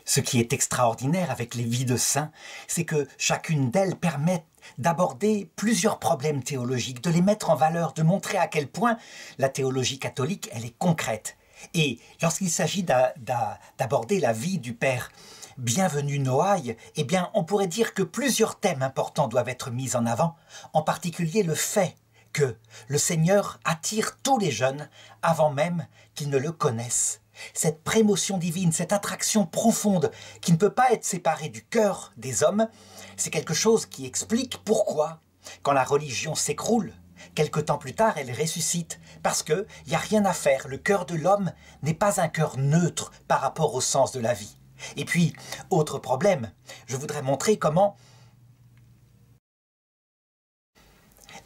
Ce qui est extraordinaire avec les vies de saints, c'est que chacune d'elles permet d'aborder plusieurs problèmes théologiques, de les mettre en valeur, de montrer à quel point la théologie catholique, elle est concrète. Et lorsqu'il s'agit d'aborder la vie du père Bienvenu Noailles, eh bien, on pourrait dire que plusieurs thèmes importants doivent être mis en avant, en particulier le fait que le Seigneur attire tous les jeunes avant même qu'ils ne le connaissent. Cette prémotion divine, cette attraction profonde qui ne peut pas être séparée du cœur des hommes, c'est quelque chose qui explique pourquoi, quand la religion s'écroule, quelque temps plus tard, elle ressuscite, parce qu'il n'y a rien à faire. Le cœur de l'homme n'est pas un cœur neutre par rapport au sens de la vie. Et puis, autre problème, je voudrais montrer comment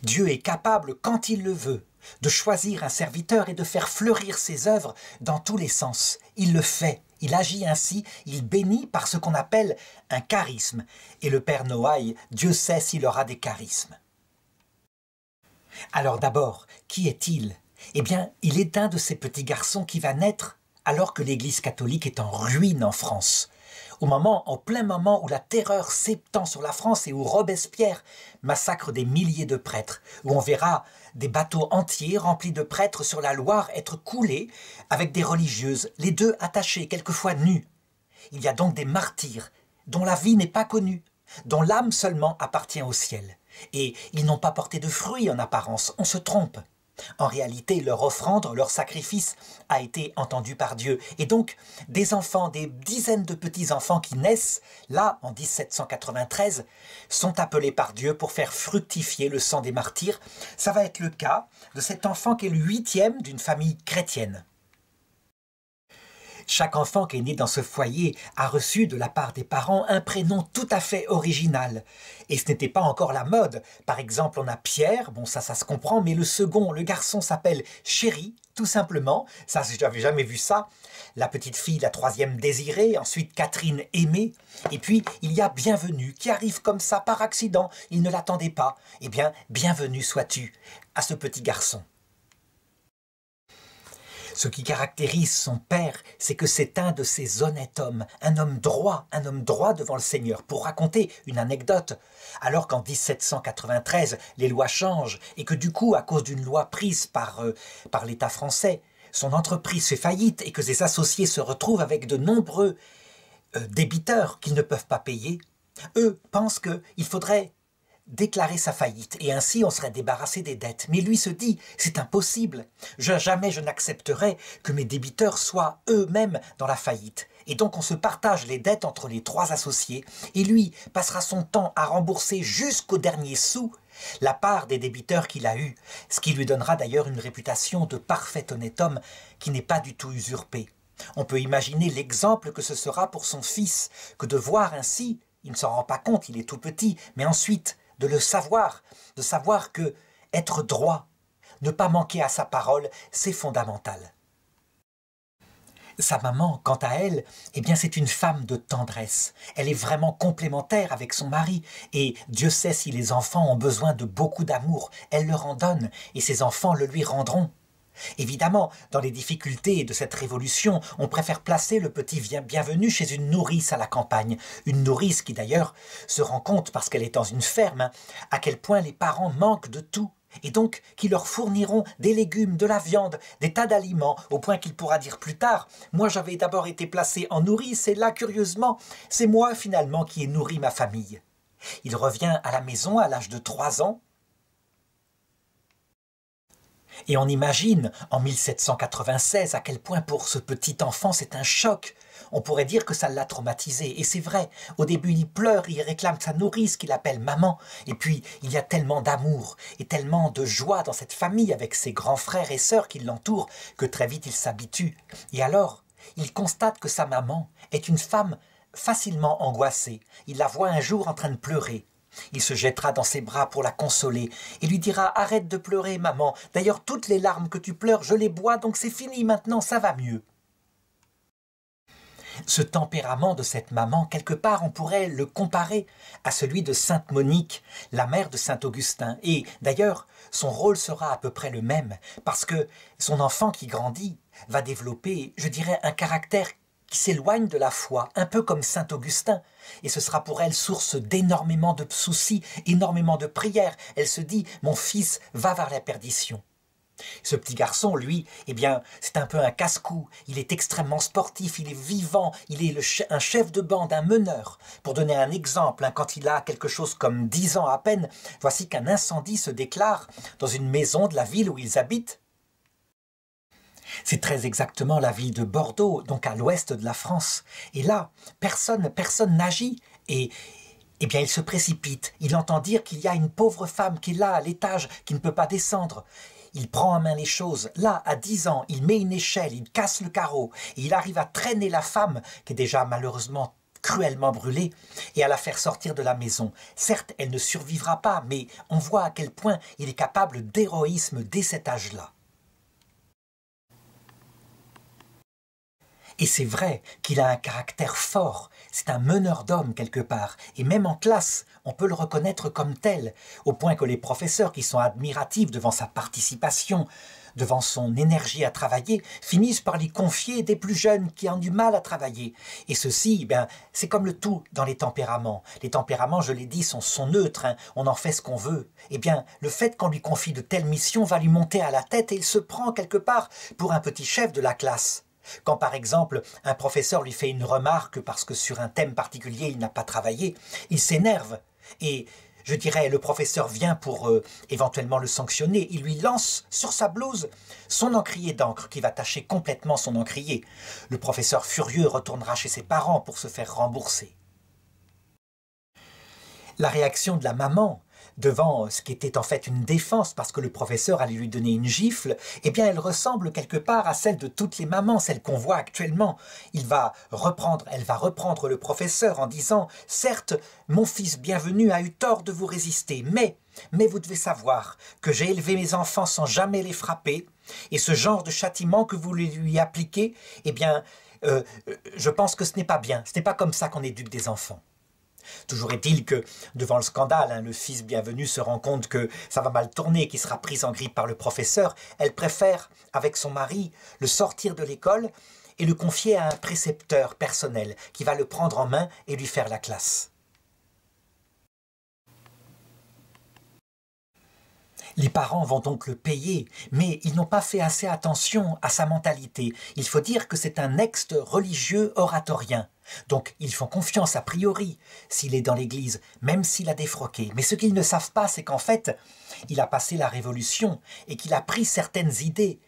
Dieu est capable, quand il le veut, de choisir un serviteur et de faire fleurir ses œuvres dans tous les sens. Il le fait, il agit ainsi, il bénit par ce qu'on appelle un charisme. Et le Père Noailles, Dieu sait s'il aura des charismes. Alors d'abord, qui est-il? Eh bien, il est un de ces petits garçons qui va naître alors que l'Église catholique est en ruine en France. En plein moment où la terreur s'étend sur la France et où Robespierre massacre des milliers de prêtres, où on verra des bateaux entiers remplis de prêtres sur la Loire être coulés avec des religieuses, les deux attachées, quelquefois nues. Il y a donc des martyrs dont la vie n'est pas connue, dont l'âme seulement appartient au ciel. Et ils n'ont pas porté de fruits en apparence, on se trompe. En réalité, leur offrande, leur sacrifice a été entendu par Dieu. Et donc, des enfants, des dizaines de petits-enfants qui naissent, là, en 1793, sont appelés par Dieu pour faire fructifier le sang des martyrs. Ça va être le cas de cet enfant qui est le 8e d'une famille chrétienne. Chaque enfant qui est né dans ce foyer a reçu de la part des parents un prénom tout à fait original. Et ce n'était pas encore la mode. Par exemple, on a Pierre, bon ça se comprend, mais le second, le garçon s'appelle Chéri, tout simplement. Ça, je n'avais jamais vu ça. La petite fille, la 3e Désirée, ensuite Catherine Aimée. Et puis, il y a Bienvenu qui arrive comme ça par accident. Il ne l'attendait pas. Eh bien, bienvenue sois-tu à ce petit garçon. Ce qui caractérise son père, c'est que c'est un de ces honnêtes hommes, un homme droit devant le Seigneur. Pour raconter une anecdote, alors qu'en 1793, les lois changent et que du coup, à cause d'une loi prise par l'État français, son entreprise fait faillite et que ses associés se retrouvent avec de nombreux débiteurs qu'ils ne peuvent pas payer, eux pensent qu'il faudrait déclarer sa faillite, et ainsi on serait débarrassé des dettes. Mais lui se dit, c'est impossible, jamais je n'accepterai que mes débiteurs soient eux-mêmes dans la faillite. Et donc on se partage les dettes entre les 3 associés, et lui passera son temps à rembourser jusqu'au dernier sou la part des débiteurs qu'il a eus, ce qui lui donnera d'ailleurs une réputation de parfait honnête homme qui n'est pas du tout usurpé. On peut imaginer l'exemple que ce sera pour son fils, que de voir ainsi, il ne s'en rend pas compte, il est tout petit, mais ensuite de le savoir, de savoir que être droit, ne pas manquer à sa parole, c'est fondamental. Sa maman, quant à elle, eh bien c'est une femme de tendresse. Elle est vraiment complémentaire avec son mari. Et Dieu sait si les enfants ont besoin de beaucoup d'amour. Elle leur en donne et ses enfants le lui rendront. Évidemment, dans les difficultés de cette révolution, on préfère placer le petit Bienvenu chez une nourrice à la campagne. Une nourrice qui d'ailleurs se rend compte, parce qu'elle est dans une ferme, à quel point les parents manquent de tout. Et donc qui leur fourniront des légumes, de la viande, des tas d'aliments, au point qu'il pourra dire plus tard « Moi j'avais d'abord été placé en nourrice et là, curieusement, c'est moi finalement qui ai nourri ma famille. » Il revient à la maison à l'âge de 3 ans. Et on imagine, en 1796, à quel point pour ce petit enfant c'est un choc. On pourrait dire que ça l'a traumatisé. Et c'est vrai, au début il pleure, il réclame sa nourrice qu'il appelle maman. Et puis il y a tellement d'amour et tellement de joie dans cette famille avec ses grands frères et sœurs qui l'entourent que très vite il s'habitue. Et alors, il constate que sa maman est une femme facilement angoissée. Il la voit un jour en train de pleurer. Il se jettera dans ses bras pour la consoler et lui dira « Arrête de pleurer, maman. D'ailleurs, toutes les larmes que tu pleures, je les bois, donc c'est fini maintenant, ça va mieux. » Ce tempérament de cette maman, quelque part, on pourrait le comparer à celui de Sainte Monique, la mère de Saint Augustin. Et d'ailleurs, son rôle sera à peu près le même, parce que son enfant qui grandit va développer, je dirais, un caractère qui s'éloigne de la foi, un peu comme saint Augustin. Et ce sera pour elle source d'énormément de soucis, énormément de prières. Elle se dit, mon fils va vers la perdition. Ce petit garçon, lui, eh bien, c'est un peu un casse-cou. Il est extrêmement sportif, il est vivant, il est un chef de bande, un meneur. Pour donner un exemple, hein, quand il a quelque chose comme 10 ans à peine, voici qu'un incendie se déclare dans une maison de la ville où ils habitent. C'est très exactement la ville de Bordeaux, donc à l'ouest de la France. Et là, personne n'agit. Et eh bien, il se précipite. Il entend dire qu'il y a une pauvre femme qui est là, à l'étage, qui ne peut pas descendre. Il prend en main les choses. Là, à 10 ans, il met une échelle, il casse le carreau, et il arrive à traîner la femme, qui est déjà malheureusement cruellement brûlée, et à la faire sortir de la maison. Certes, elle ne survivra pas, mais on voit à quel point il est capable d'héroïsme dès cet âge-là. Et c'est vrai qu'il a un caractère fort, c'est un meneur d'hommes quelque part, et même en classe, on peut le reconnaître comme tel, au point que les professeurs qui sont admiratifs devant sa participation, devant son énergie à travailler, finissent par lui confier des plus jeunes qui ont du mal à travailler. Et ceci, ben, c'est comme le tout dans les tempéraments. Les tempéraments, je l'ai dit, sont neutres, hein, on en fait ce qu'on veut. Eh bien, le fait qu'on lui confie de telles missions va lui monter à la tête et il se prend quelque part pour un petit chef de la classe. Quand par exemple un professeur lui fait une remarque parce que sur un thème particulier il n'a pas travaillé, il s'énerve et je dirais le professeur vient pour éventuellement le sanctionner, il lui lance sur sa blouse son encrier d'encre qui va tacher complètement son encrier. Le professeur furieux retournera chez ses parents pour se faire rembourser. La réaction de la maman devant ce qui était en fait une défense parce que le professeur allait lui donner une gifle, eh bien elle ressemble quelque part à celle de toutes les mamans, celle qu'on voit actuellement. Elle va reprendre le professeur en disant « Certes, mon fils bienvenu a eu tort de vous résister, mais vous devez savoir que j'ai élevé mes enfants sans jamais les frapper, et ce genre de châtiment que vous lui appliquez, eh bien, je pense que ce n'est pas bien, ce n'est pas comme ça qu'on éduque des enfants. » Toujours est-il que, devant le scandale, hein, le fils bienvenu se rend compte que ça va mal tourner, qu'il sera pris en grippe par le professeur. Elle préfère, avec son mari, le sortir de l'école et le confier à un précepteur personnel qui va le prendre en main et lui faire la classe. Les parents vont donc le payer, mais ils n'ont pas fait assez attention à sa mentalité. Il faut dire que c'est un ex-religieux oratorien. Donc ils font confiance a priori s'il est dans l'église, même s'il a défroqué. Mais ce qu'ils ne savent pas, c'est qu'en fait, il a passé la Révolution et qu'il a pris certaines idées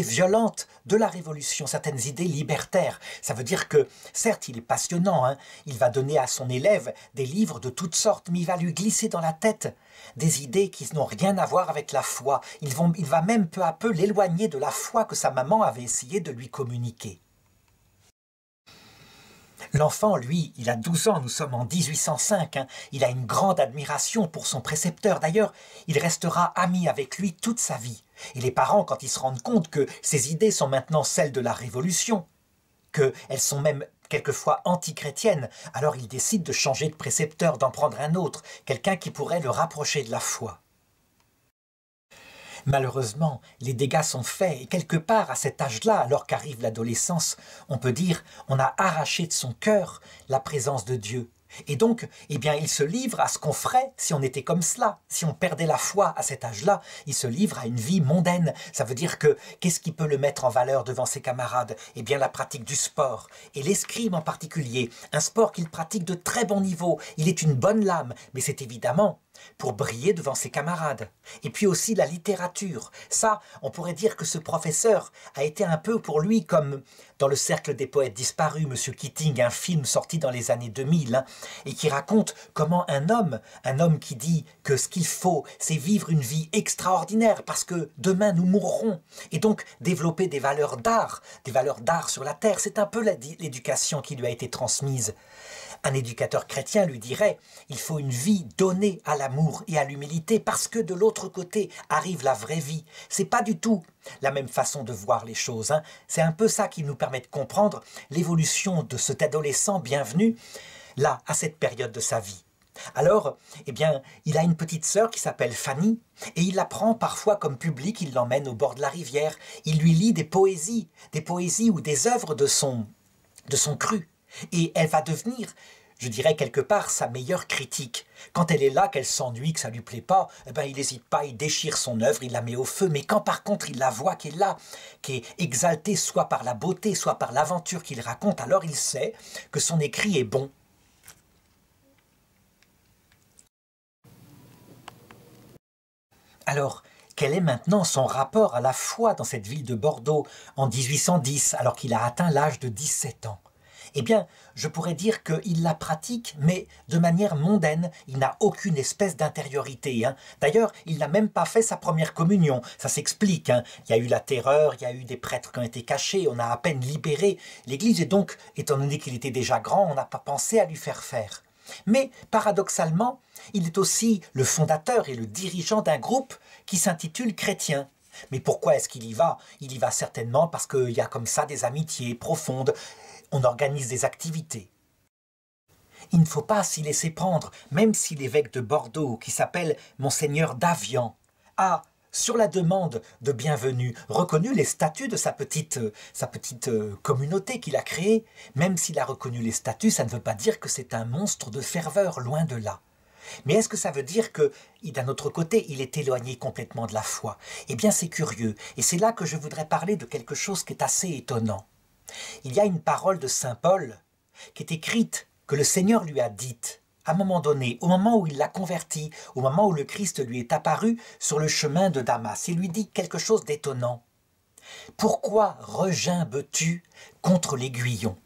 violentes de la Révolution, certaines idées libertaires. Ça veut dire que, certes, il est passionnant, hein, il va donner à son élève des livres de toutes sortes, mais il va lui glisser dans la tête des idées qui n'ont rien à voir avec la foi. Il va même peu à peu l'éloigner de la foi que sa maman avait essayé de lui communiquer. L'enfant, lui, il a 12 ans, nous sommes en 1805, hein, il a une grande admiration pour son précepteur. D'ailleurs, il restera ami avec lui toute sa vie. Et les parents, quand ils se rendent compte que ces idées sont maintenant celles de la Révolution, qu'elles sont même quelquefois anti-chrétiennes, alors ils décident de changer de précepteur, d'en prendre un autre, quelqu'un qui pourrait le rapprocher de la foi. Malheureusement, les dégâts sont faits et quelque part à cet âge-là, alors qu'arrive l'adolescence, on peut dire on a arraché de son cœur la présence de Dieu. Et donc, eh bien, il se livre à ce qu'on ferait si on était comme cela. Si on perdait la foi à cet âge-là, il se livre à une vie mondaine. Ça veut dire que, qu'est-ce qui peut le mettre en valeur devant ses camarades? Eh bien, la pratique du sport. Et l'escrime en particulier, un sport qu'il pratique de très bon niveau. Il est une bonne lame, mais c'est évidemment pour briller devant ses camarades. Et puis aussi la littérature. Ça, on pourrait dire que ce professeur a été un peu pour lui comme dans le cercle des poètes disparus, Monsieur Keating, un film sorti dans les années 2000, hein, et qui raconte comment un homme qui dit que ce qu'il faut, c'est vivre une vie extraordinaire parce que demain nous mourrons, et donc développer des valeurs d'art sur la terre. C'est un peu l'éducation qui lui a été transmise. Un éducateur chrétien lui dirait « Il faut une vie donnée à l'amour et à l'humilité parce que de l'autre côté arrive la vraie vie. » C'est pas du tout la même façon de voir les choses, hein. C'est un peu ça qui nous permet de comprendre l'évolution de cet adolescent bienvenu, là, à cette période de sa vie. Alors, eh bien, il a une petite sœur qui s'appelle Fanny, et il la prend parfois comme public, il l'emmène au bord de la rivière, il lui lit des poésies ou des œuvres de son de son cru. Et elle va devenir, je dirais quelque part, sa meilleure critique. Quand elle est là, qu'elle s'ennuie, que ça ne lui plaît pas, eh ben, il n'hésite pas, il déchire son œuvre, il la met au feu. Mais quand par contre il la voit qui est là, qui est exaltée soit par la beauté, soit par l'aventure qu'il raconte, alors il sait que son écrit est bon. Alors, quel est maintenant son rapport à la foi dans cette ville de Bordeaux en 1810, alors qu'il a atteint l'âge de 17 ans? Eh bien, je pourrais dire qu'il la pratique, mais de manière mondaine. Il n'a aucune espèce d'intériorité. D'ailleurs, il n'a même pas fait sa première communion. Ça s'explique. Il y a eu la terreur, il y a eu des prêtres qui ont été cachés, on a à peine libéré l'Église. Et donc, étant donné qu'il était déjà grand, on n'a pas pensé à lui faire faire. Mais, paradoxalement, il est aussi le fondateur et le dirigeant d'un groupe qui s'intitule Chrétien. Mais pourquoi est-ce qu'il y va? Il y va certainement parce qu'il y a comme ça des amitiés profondes. On organise des activités. Il ne faut pas s'y laisser prendre, même si l'évêque de Bordeaux, qui s'appelle Monseigneur Davian, a, sur la demande de bienvenue, reconnu les statuts de sa petite communauté qu'il a créée. Même s'il a reconnu les statuts, ça ne veut pas dire que c'est un monstre de ferveur, loin de là. Mais est-ce que ça veut dire que, d'un autre côté, il est éloigné complètement de la foi? Eh bien, c'est curieux, et c'est là que je voudrais parler de quelque chose qui est assez étonnant. Il y a une parole de saint Paul qui est écrite, que le Seigneur lui a dite, à un moment donné, au moment où il l'a converti, au moment où le Christ lui est apparu sur le chemin de Damas. Il lui dit quelque chose d'étonnant. « Pourquoi regimbes-tu contre l'aiguillon ?»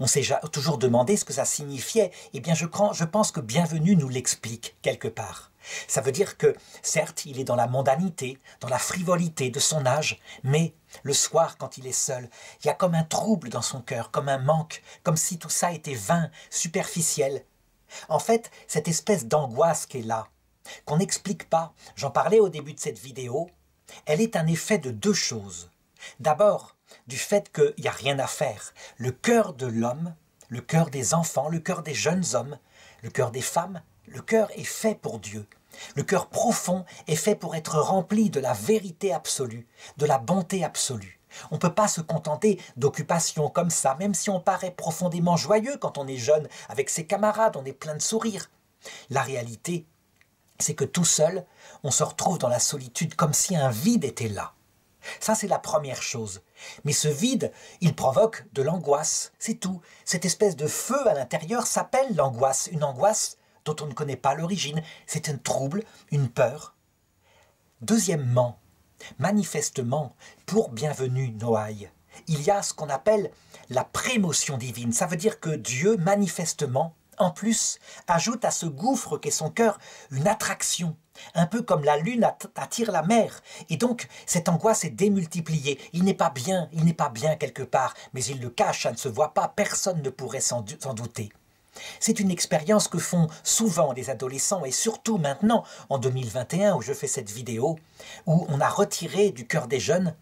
On s'est toujours demandé ce que ça signifiait. Eh bien, je pense que Bienvenue nous l'explique quelque part. Ça veut dire que, certes, il est dans la mondanité, dans la frivolité de son âge, mais le soir, quand il est seul, il y a comme un trouble dans son cœur, comme un manque, comme si tout ça était vain, superficiel. En fait, cette espèce d'angoisse qui est là, qu'on n'explique pas, j'en parlais au début de cette vidéo, elle est un effet de deux choses. D'abord, du fait qu'il n'y a rien à faire. Le cœur de l'homme, le cœur des enfants, le cœur des jeunes hommes, le cœur des femmes, le cœur est fait pour Dieu. Le cœur profond est fait pour être rempli de la vérité absolue, de la bonté absolue. On ne peut pas se contenter d'occupations comme ça, même si on paraît profondément joyeux quand on est jeune, avec ses camarades, on est plein de sourires. La réalité, c'est que tout seul, on se retrouve dans la solitude comme si un vide était là. Ça, c'est la première chose. Mais ce vide, il provoque de l'angoisse, c'est tout. Cette espèce de feu à l'intérieur s'appelle l'angoisse. Une angoisse dont on ne connaît pas l'origine. C'est un trouble, une peur. Deuxièmement, manifestement, pour Bienvenue Noailles, il y a ce qu'on appelle la prémotion divine. Ça veut dire que Dieu, manifestement, en plus, ajoute à ce gouffre qu'est son cœur une attraction, un peu comme la lune attire la mer. Et donc, cette angoisse est démultipliée. Il n'est pas bien quelque part, mais il le cache, ça ne se voit pas, personne ne pourrait s'en douter. C'est une expérience que font souvent les adolescents, et surtout maintenant, en 2021, où je fais cette vidéo, où on a retiré du cœur des jeunes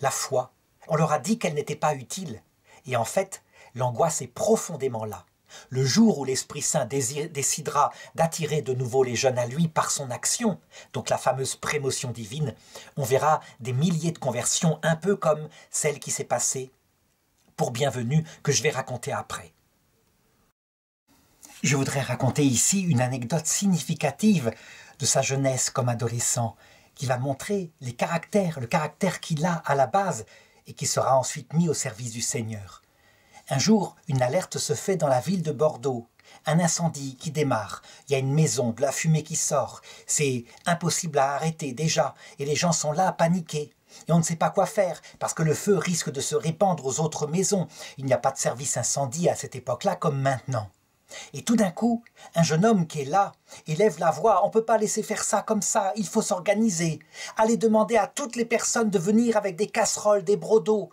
la foi. On leur a dit qu'elle n'était pas utile. Et en fait, l'angoisse est profondément là. Le jour où l'Esprit Saint décidera d'attirer de nouveau les jeunes à lui par son action, donc la fameuse prémotion divine, on verra des milliers de conversions, un peu comme celle qui s'est passée pour Bienvenue, que je vais raconter après. Je voudrais raconter ici une anecdote significative de sa jeunesse comme adolescent, qui va montrer le caractère qu'il a à la base et qui sera ensuite mis au service du Seigneur. Un jour, une alerte se fait dans la ville de Bordeaux. Un incendie qui démarre. Il y a une maison, de la fumée qui sort. C'est impossible à arrêter déjà. Et les gens sont là à paniquer. Et on ne sait pas quoi faire, parce que le feu risque de se répandre aux autres maisons. Il n'y a pas de service incendie à cette époque-là comme maintenant. Et tout d'un coup, un jeune homme qui est là élève la voix. On ne peut pas laisser faire ça comme ça, il faut s'organiser. Allez demander à toutes les personnes de venir avec des casseroles, des brodeaux.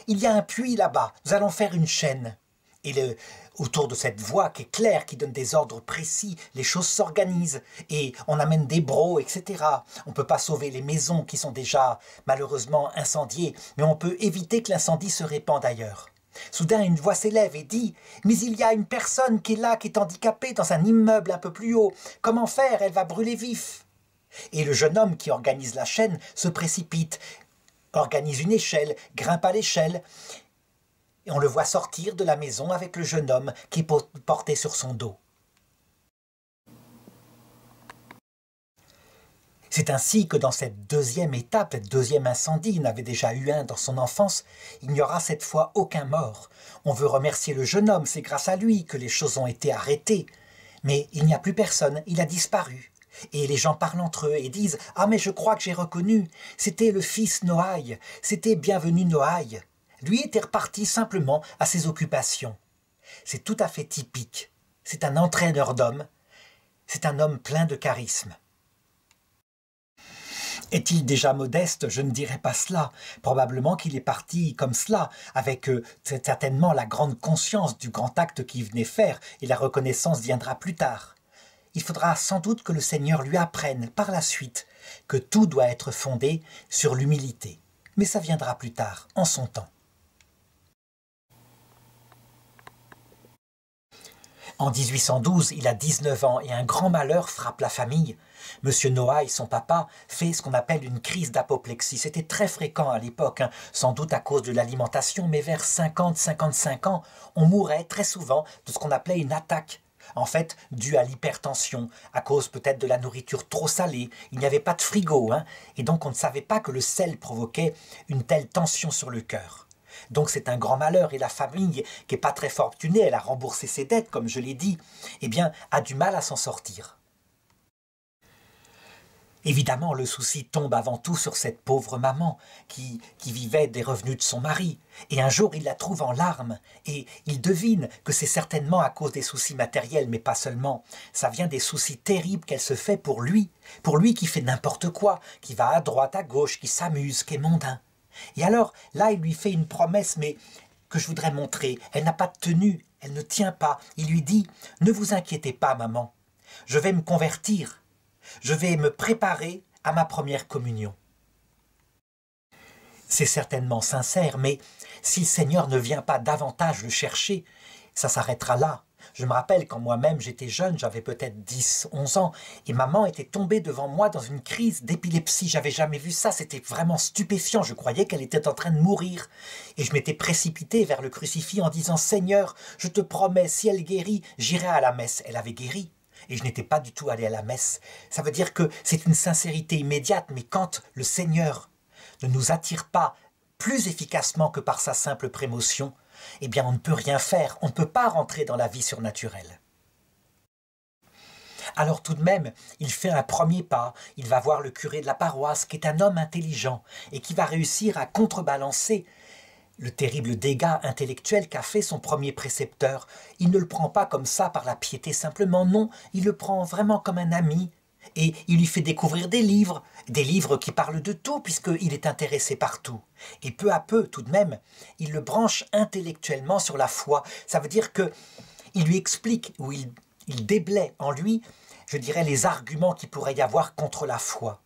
Il y a un puits là-bas, nous allons faire une chaîne. Et autour de cette voix qui est claire, qui donne des ordres précis, les choses s'organisent. Et on amène des brocs, etc. On ne peut pas sauver les maisons qui sont déjà malheureusement incendiées, mais on peut éviter que l'incendie se répande ailleurs. Soudain, une voix s'élève et dit « Mais il y a une personne qui est là, qui est handicapée dans un immeuble un peu plus haut. Comment faire? Elle va brûler vif. » Et le jeune homme qui organise la chaîne se précipite, organise une échelle, grimpe à l'échelle. et on le voit sortir de la maison avec le jeune homme qui est porté sur son dos. C'est ainsi que dans cette deuxième étape, cette deuxième incendie, il en avait déjà eu un dans son enfance, il n'y aura cette fois aucun mort. On veut remercier le jeune homme, c'est grâce à lui que les choses ont été arrêtées. Mais il n'y a plus personne, il a disparu. Et les gens parlent entre eux et disent « Ah mais je crois que j'ai reconnu, c'était le fils Noailles, c'était Bienvenu Noailles. » Lui était reparti simplement à ses occupations. C'est tout à fait typique. C'est un entraîneur d'hommes, c'est un homme plein de charisme. Est-il déjà modeste? Je ne dirais pas cela. Probablement qu'il est parti comme cela, avec certainement la grande conscience du grand acte qu'il venait faire, et la reconnaissance viendra plus tard. Il faudra sans doute que le Seigneur lui apprenne par la suite que tout doit être fondé sur l'humilité. Mais ça viendra plus tard, en son temps. En 1812, il a 19 ans et un grand malheur frappe la famille. Monsieur Noailles, son papa, fait ce qu'on appelle une crise d'apoplexie. C'était très fréquent à l'époque, sans doute à cause de l'alimentation, mais vers 50-55 ans, on mourait très souvent de ce qu'on appelait une attaque. En fait, due à l'hypertension, à cause peut-être de la nourriture trop salée. Il n'y avait pas de frigo, et donc on ne savait pas que le sel provoquait une telle tension sur le cœur. Donc c'est un grand malheur et la famille, qui n'est pas très fortunée, elle a remboursé ses dettes, comme je l'ai dit, eh bien, a du mal à s'en sortir. Évidemment, le souci tombe avant tout sur cette pauvre maman qui vivait des revenus de son mari. Et un jour, il la trouve en larmes et il devine que c'est certainement à cause des soucis matériels, mais pas seulement. Ça vient des soucis terribles qu'elle se fait pour lui qui fait n'importe quoi, qui va à droite, à gauche, qui s'amuse, qui est mondain. Et alors, là, il lui fait une promesse, mais que je voudrais montrer. Elle n'a pas de tenue, elle ne tient pas. Il lui dit « Ne vous inquiétez pas, maman, je vais me convertir. Je vais me préparer à ma première communion. » C'est certainement sincère, mais si le Seigneur ne vient pas davantage le chercher, ça s'arrêtera là. Je me rappelle quand moi-même j'étais jeune, j'avais peut-être 10, 11 ans, et maman était tombée devant moi dans une crise d'épilepsie. J'avais jamais vu ça, c'était vraiment stupéfiant. Je croyais qu'elle était en train de mourir. Et je m'étais précipité vers le crucifix en disant « Seigneur, je te promets, si elle guérit, j'irai à la messe. » Elle avait guéri. Et je n'étais pas du tout allé à la messe. Ça veut dire que c'est une sincérité immédiate, mais quand le Seigneur ne nous attire pas plus efficacement que par sa simple prémotion, eh bien on ne peut rien faire, on ne peut pas rentrer dans la vie surnaturelle. Alors tout de même, il fait un premier pas, il va voir le curé de la paroisse, qui est un homme intelligent, et qui va réussir à contrebalancer le terrible dégât intellectuel qu'a fait son premier précepteur. Il ne le prend pas comme ça par la piété simplement, non, il le prend vraiment comme un ami, et il lui fait découvrir des livres qui parlent de tout, puisqu'il est intéressé par tout. Et peu à peu, tout de même, il le branche intellectuellement sur la foi. Ça veut dire qu'il lui explique, ou il déblaye en lui, je dirais, les arguments qu'il pourrait y avoir contre la foi.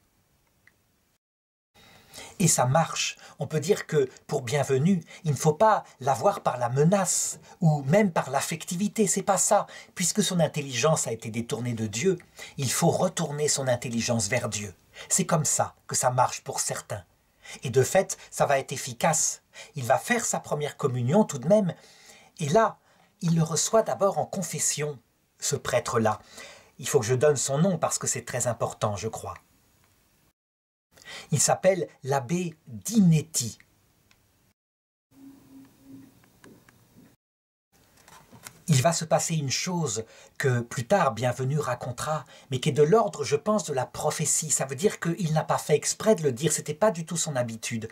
Et ça marche. On peut dire que, pour Bienvenu, il ne faut pas l'avoir par la menace, ou même par l'affectivité, c'est pas ça. Puisque son intelligence a été détournée de Dieu, il faut retourner son intelligence vers Dieu. C'est comme ça que ça marche pour certains. Et de fait, ça va être efficace. Il va faire sa première communion tout de même, et là, il le reçoit d'abord en confession, ce prêtre-là. Il faut que je donne son nom parce que c'est très important, je crois. Il s'appelle l'abbé Dinetti. Il va se passer une chose que plus tard Bienvenu racontera, mais qui est de l'ordre, je pense, de la prophétie. Ça veut dire qu'il n'a pas fait exprès de le dire, ce n'était pas du tout son habitude.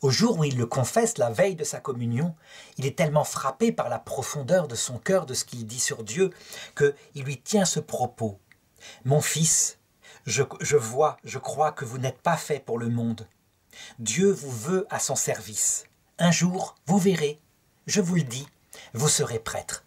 Au jour où il le confesse, la veille de sa communion, il est tellement frappé par la profondeur de son cœur, de ce qu'il dit sur Dieu, qu'il lui tient ce propos. « Mon fils, je crois que vous n'êtes pas fait pour le monde. Dieu vous veut à son service. Un jour, vous verrez, je vous le dis, vous serez prêtre. »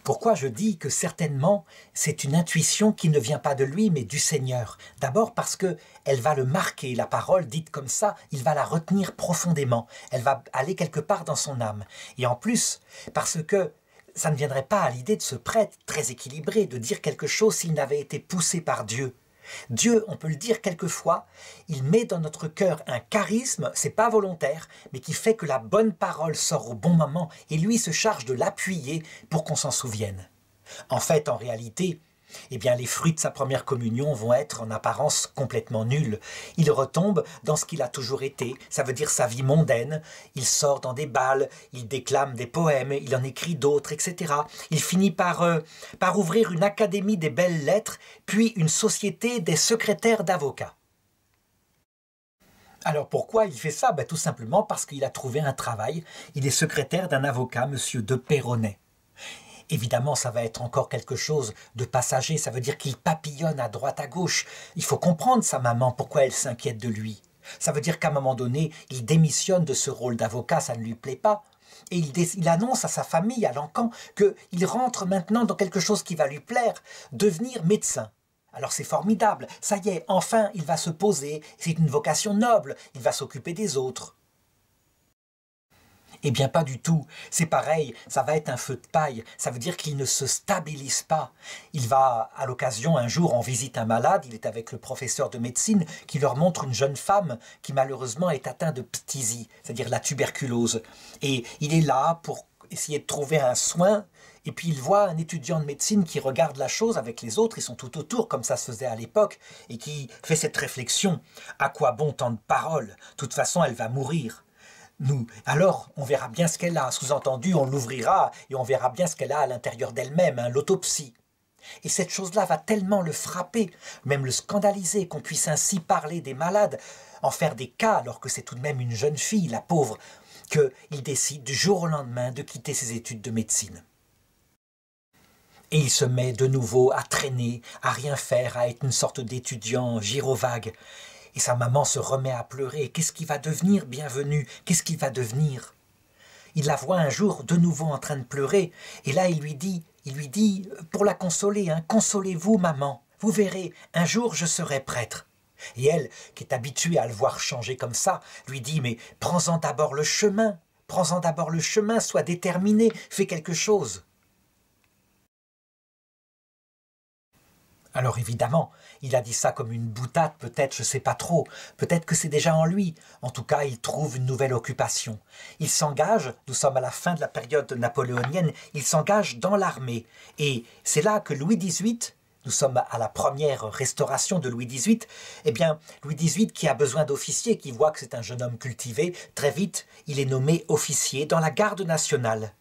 Pourquoi je dis que certainement c'est une intuition qui ne vient pas de lui mais du Seigneur? D'abord parce qu'elle va le marquer, la parole dite comme ça, il va la retenir profondément, elle va aller quelque part dans son âme. Et en plus, parce que ça ne viendrait pas à l'idée de ce prêtre très équilibré de dire quelque chose s'il n'avait été poussé par Dieu. Dieu, on peut le dire quelquefois, il met dans notre cœur un charisme, c'est pas volontaire, mais qui fait que la bonne parole sort au bon moment et lui se charge de l'appuyer pour qu'on s'en souvienne. En fait, en réalité, eh bien, les fruits de sa première communion vont être en apparence complètement nuls. Il retombe dans ce qu'il a toujours été, ça veut dire sa vie mondaine. Il sort dans des bals, il déclame des poèmes, il en écrit d'autres, etc. Il finit par ouvrir une académie des belles lettres, puis une société des secrétaires d'avocats. Alors pourquoi il fait ça? Tout simplement parce qu'il a trouvé un travail. Il est secrétaire d'un avocat, monsieur de Peyronnet. Évidemment, ça va être encore quelque chose de passager, ça veut dire qu'il papillonne à droite à gauche. Il faut comprendre sa maman, pourquoi elle s'inquiète de lui. Ça veut dire qu'à un moment donné, il démissionne de ce rôle d'avocat, ça ne lui plaît pas. Et il annonce à sa famille, à l'encan, qu'il rentre maintenant dans quelque chose qui va lui plaire, devenir médecin. Alors c'est formidable, ça y est, enfin il va se poser, c'est une vocation noble, il va s'occuper des autres. Eh bien pas du tout, c'est pareil, ça va être un feu de paille, ça veut dire qu'il ne se stabilise pas. Il va à l'occasion un jour en visite un malade, il est avec le professeur de médecine qui leur montre une jeune femme qui malheureusement est atteinte de phthisie, c'est-à-dire la tuberculose. Et il est là pour essayer de trouver un soin, et puis il voit un étudiant de médecine qui regarde la chose avec les autres, ils sont tout autour comme ça se faisait à l'époque, et qui fait cette réflexion, à quoi bon tant de paroles? De toute façon elle va mourir. Alors, on verra bien ce qu'elle a. Sous-entendu, on l'ouvrira et on verra bien ce qu'elle a à l'intérieur d'elle-même, l'autopsie. Et cette chose-là va tellement le frapper, même le scandaliser, qu'on puisse ainsi parler des malades, en faire des cas, alors que c'est tout de même une jeune fille, la pauvre, qu'il décide du jour au lendemain de quitter ses études de médecine. Et il se met de nouveau à traîner, à rien faire, à être une sorte d'étudiant gyrovague. Et sa maman se remet à pleurer. Qu'est-ce qu'il va devenir, Bienvenu? Qu'est-ce qu'il va devenir? Il la voit un jour de nouveau en train de pleurer. Et là, il lui dit, pour la consoler, consolez-vous, maman. Vous verrez, un jour, je serai prêtre. Et elle, qui est habituée à le voir changer comme ça, lui dit, mais prends-en d'abord le chemin. Prends-en d'abord le chemin, sois déterminé, fais quelque chose. Alors évidemment, il a dit ça comme une boutade, peut-être, je ne sais pas trop. Peut-être que c'est déjà en lui. En tout cas, il trouve une nouvelle occupation. Il s'engage, nous sommes à la fin de la période napoléonienne, il s'engage dans l'armée. Et c'est là que Louis XVIII, nous sommes à la première restauration de Louis XVIII, eh bien, Louis XVIII qui a besoin d'officiers, qui voit que c'est un jeune homme cultivé, très vite, il est nommé officier dans la garde nationale.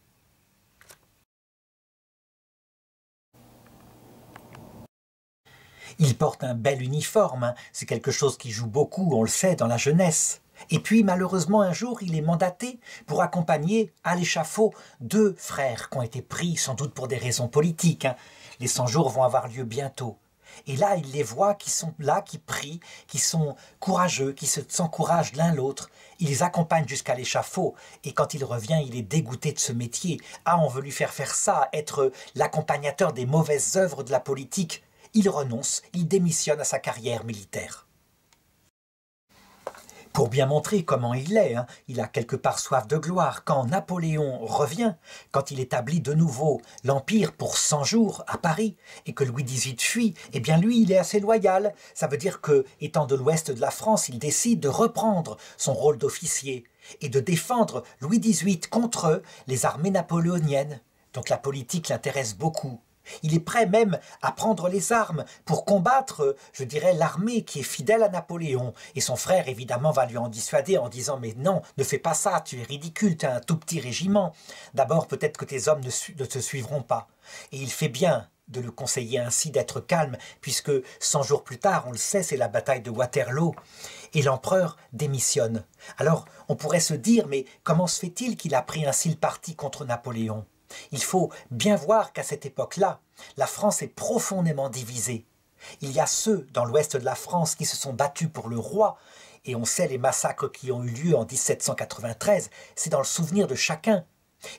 Il porte un bel uniforme, c'est quelque chose qui joue beaucoup, on le sait, dans la jeunesse. Et puis, malheureusement, un jour, il est mandaté pour accompagner à l'échafaud 2 frères qui ont été pris, sans doute pour des raisons politiques. Les 100 jours vont avoir lieu bientôt. Et là, il les voit qui sont là, qui prient, qui sont courageux, qui s'encouragent l'un l'autre. Il les accompagne jusqu'à l'échafaud. Et quand il revient, il est dégoûté de ce métier. Ah, on veut lui faire ça, être l'accompagnateur des mauvaises œuvres de la politique. Il renonce, il démissionne à sa carrière militaire. Pour bien montrer comment il est, il a quelque part soif de gloire. Quand Napoléon revient, quand il établit de nouveau l'Empire pour 100 jours à Paris, et que Louis XVIII fuit, eh bien lui, il est assez loyal. Ça veut dire que, étant de l'ouest de la France, il décide de reprendre son rôle d'officier et de défendre Louis XVIII contre les armées napoléoniennes. Donc la politique l'intéresse beaucoup. Il est prêt même à prendre les armes pour combattre, je dirais, l'armée qui est fidèle à Napoléon. Et son frère, évidemment, va lui en dissuader en disant « Mais non, ne fais pas ça, tu es ridicule, tu as un tout petit régiment. D'abord, peut-être que tes hommes ne te suivront pas. » Et il fait bien de le conseiller ainsi, d'être calme, puisque 100 jours plus tard, on le sait, c'est la bataille de Waterloo, et l'empereur démissionne. Alors, on pourrait se dire « Mais comment se fait-il qu'il a pris ainsi le parti contre Napoléon ?» Il faut bien voir qu'à cette époque-là, la France est profondément divisée. Il y a ceux dans l'ouest de la France qui se sont battus pour le roi, et on sait les massacres qui ont eu lieu en 1793, c'est dans le souvenir de chacun.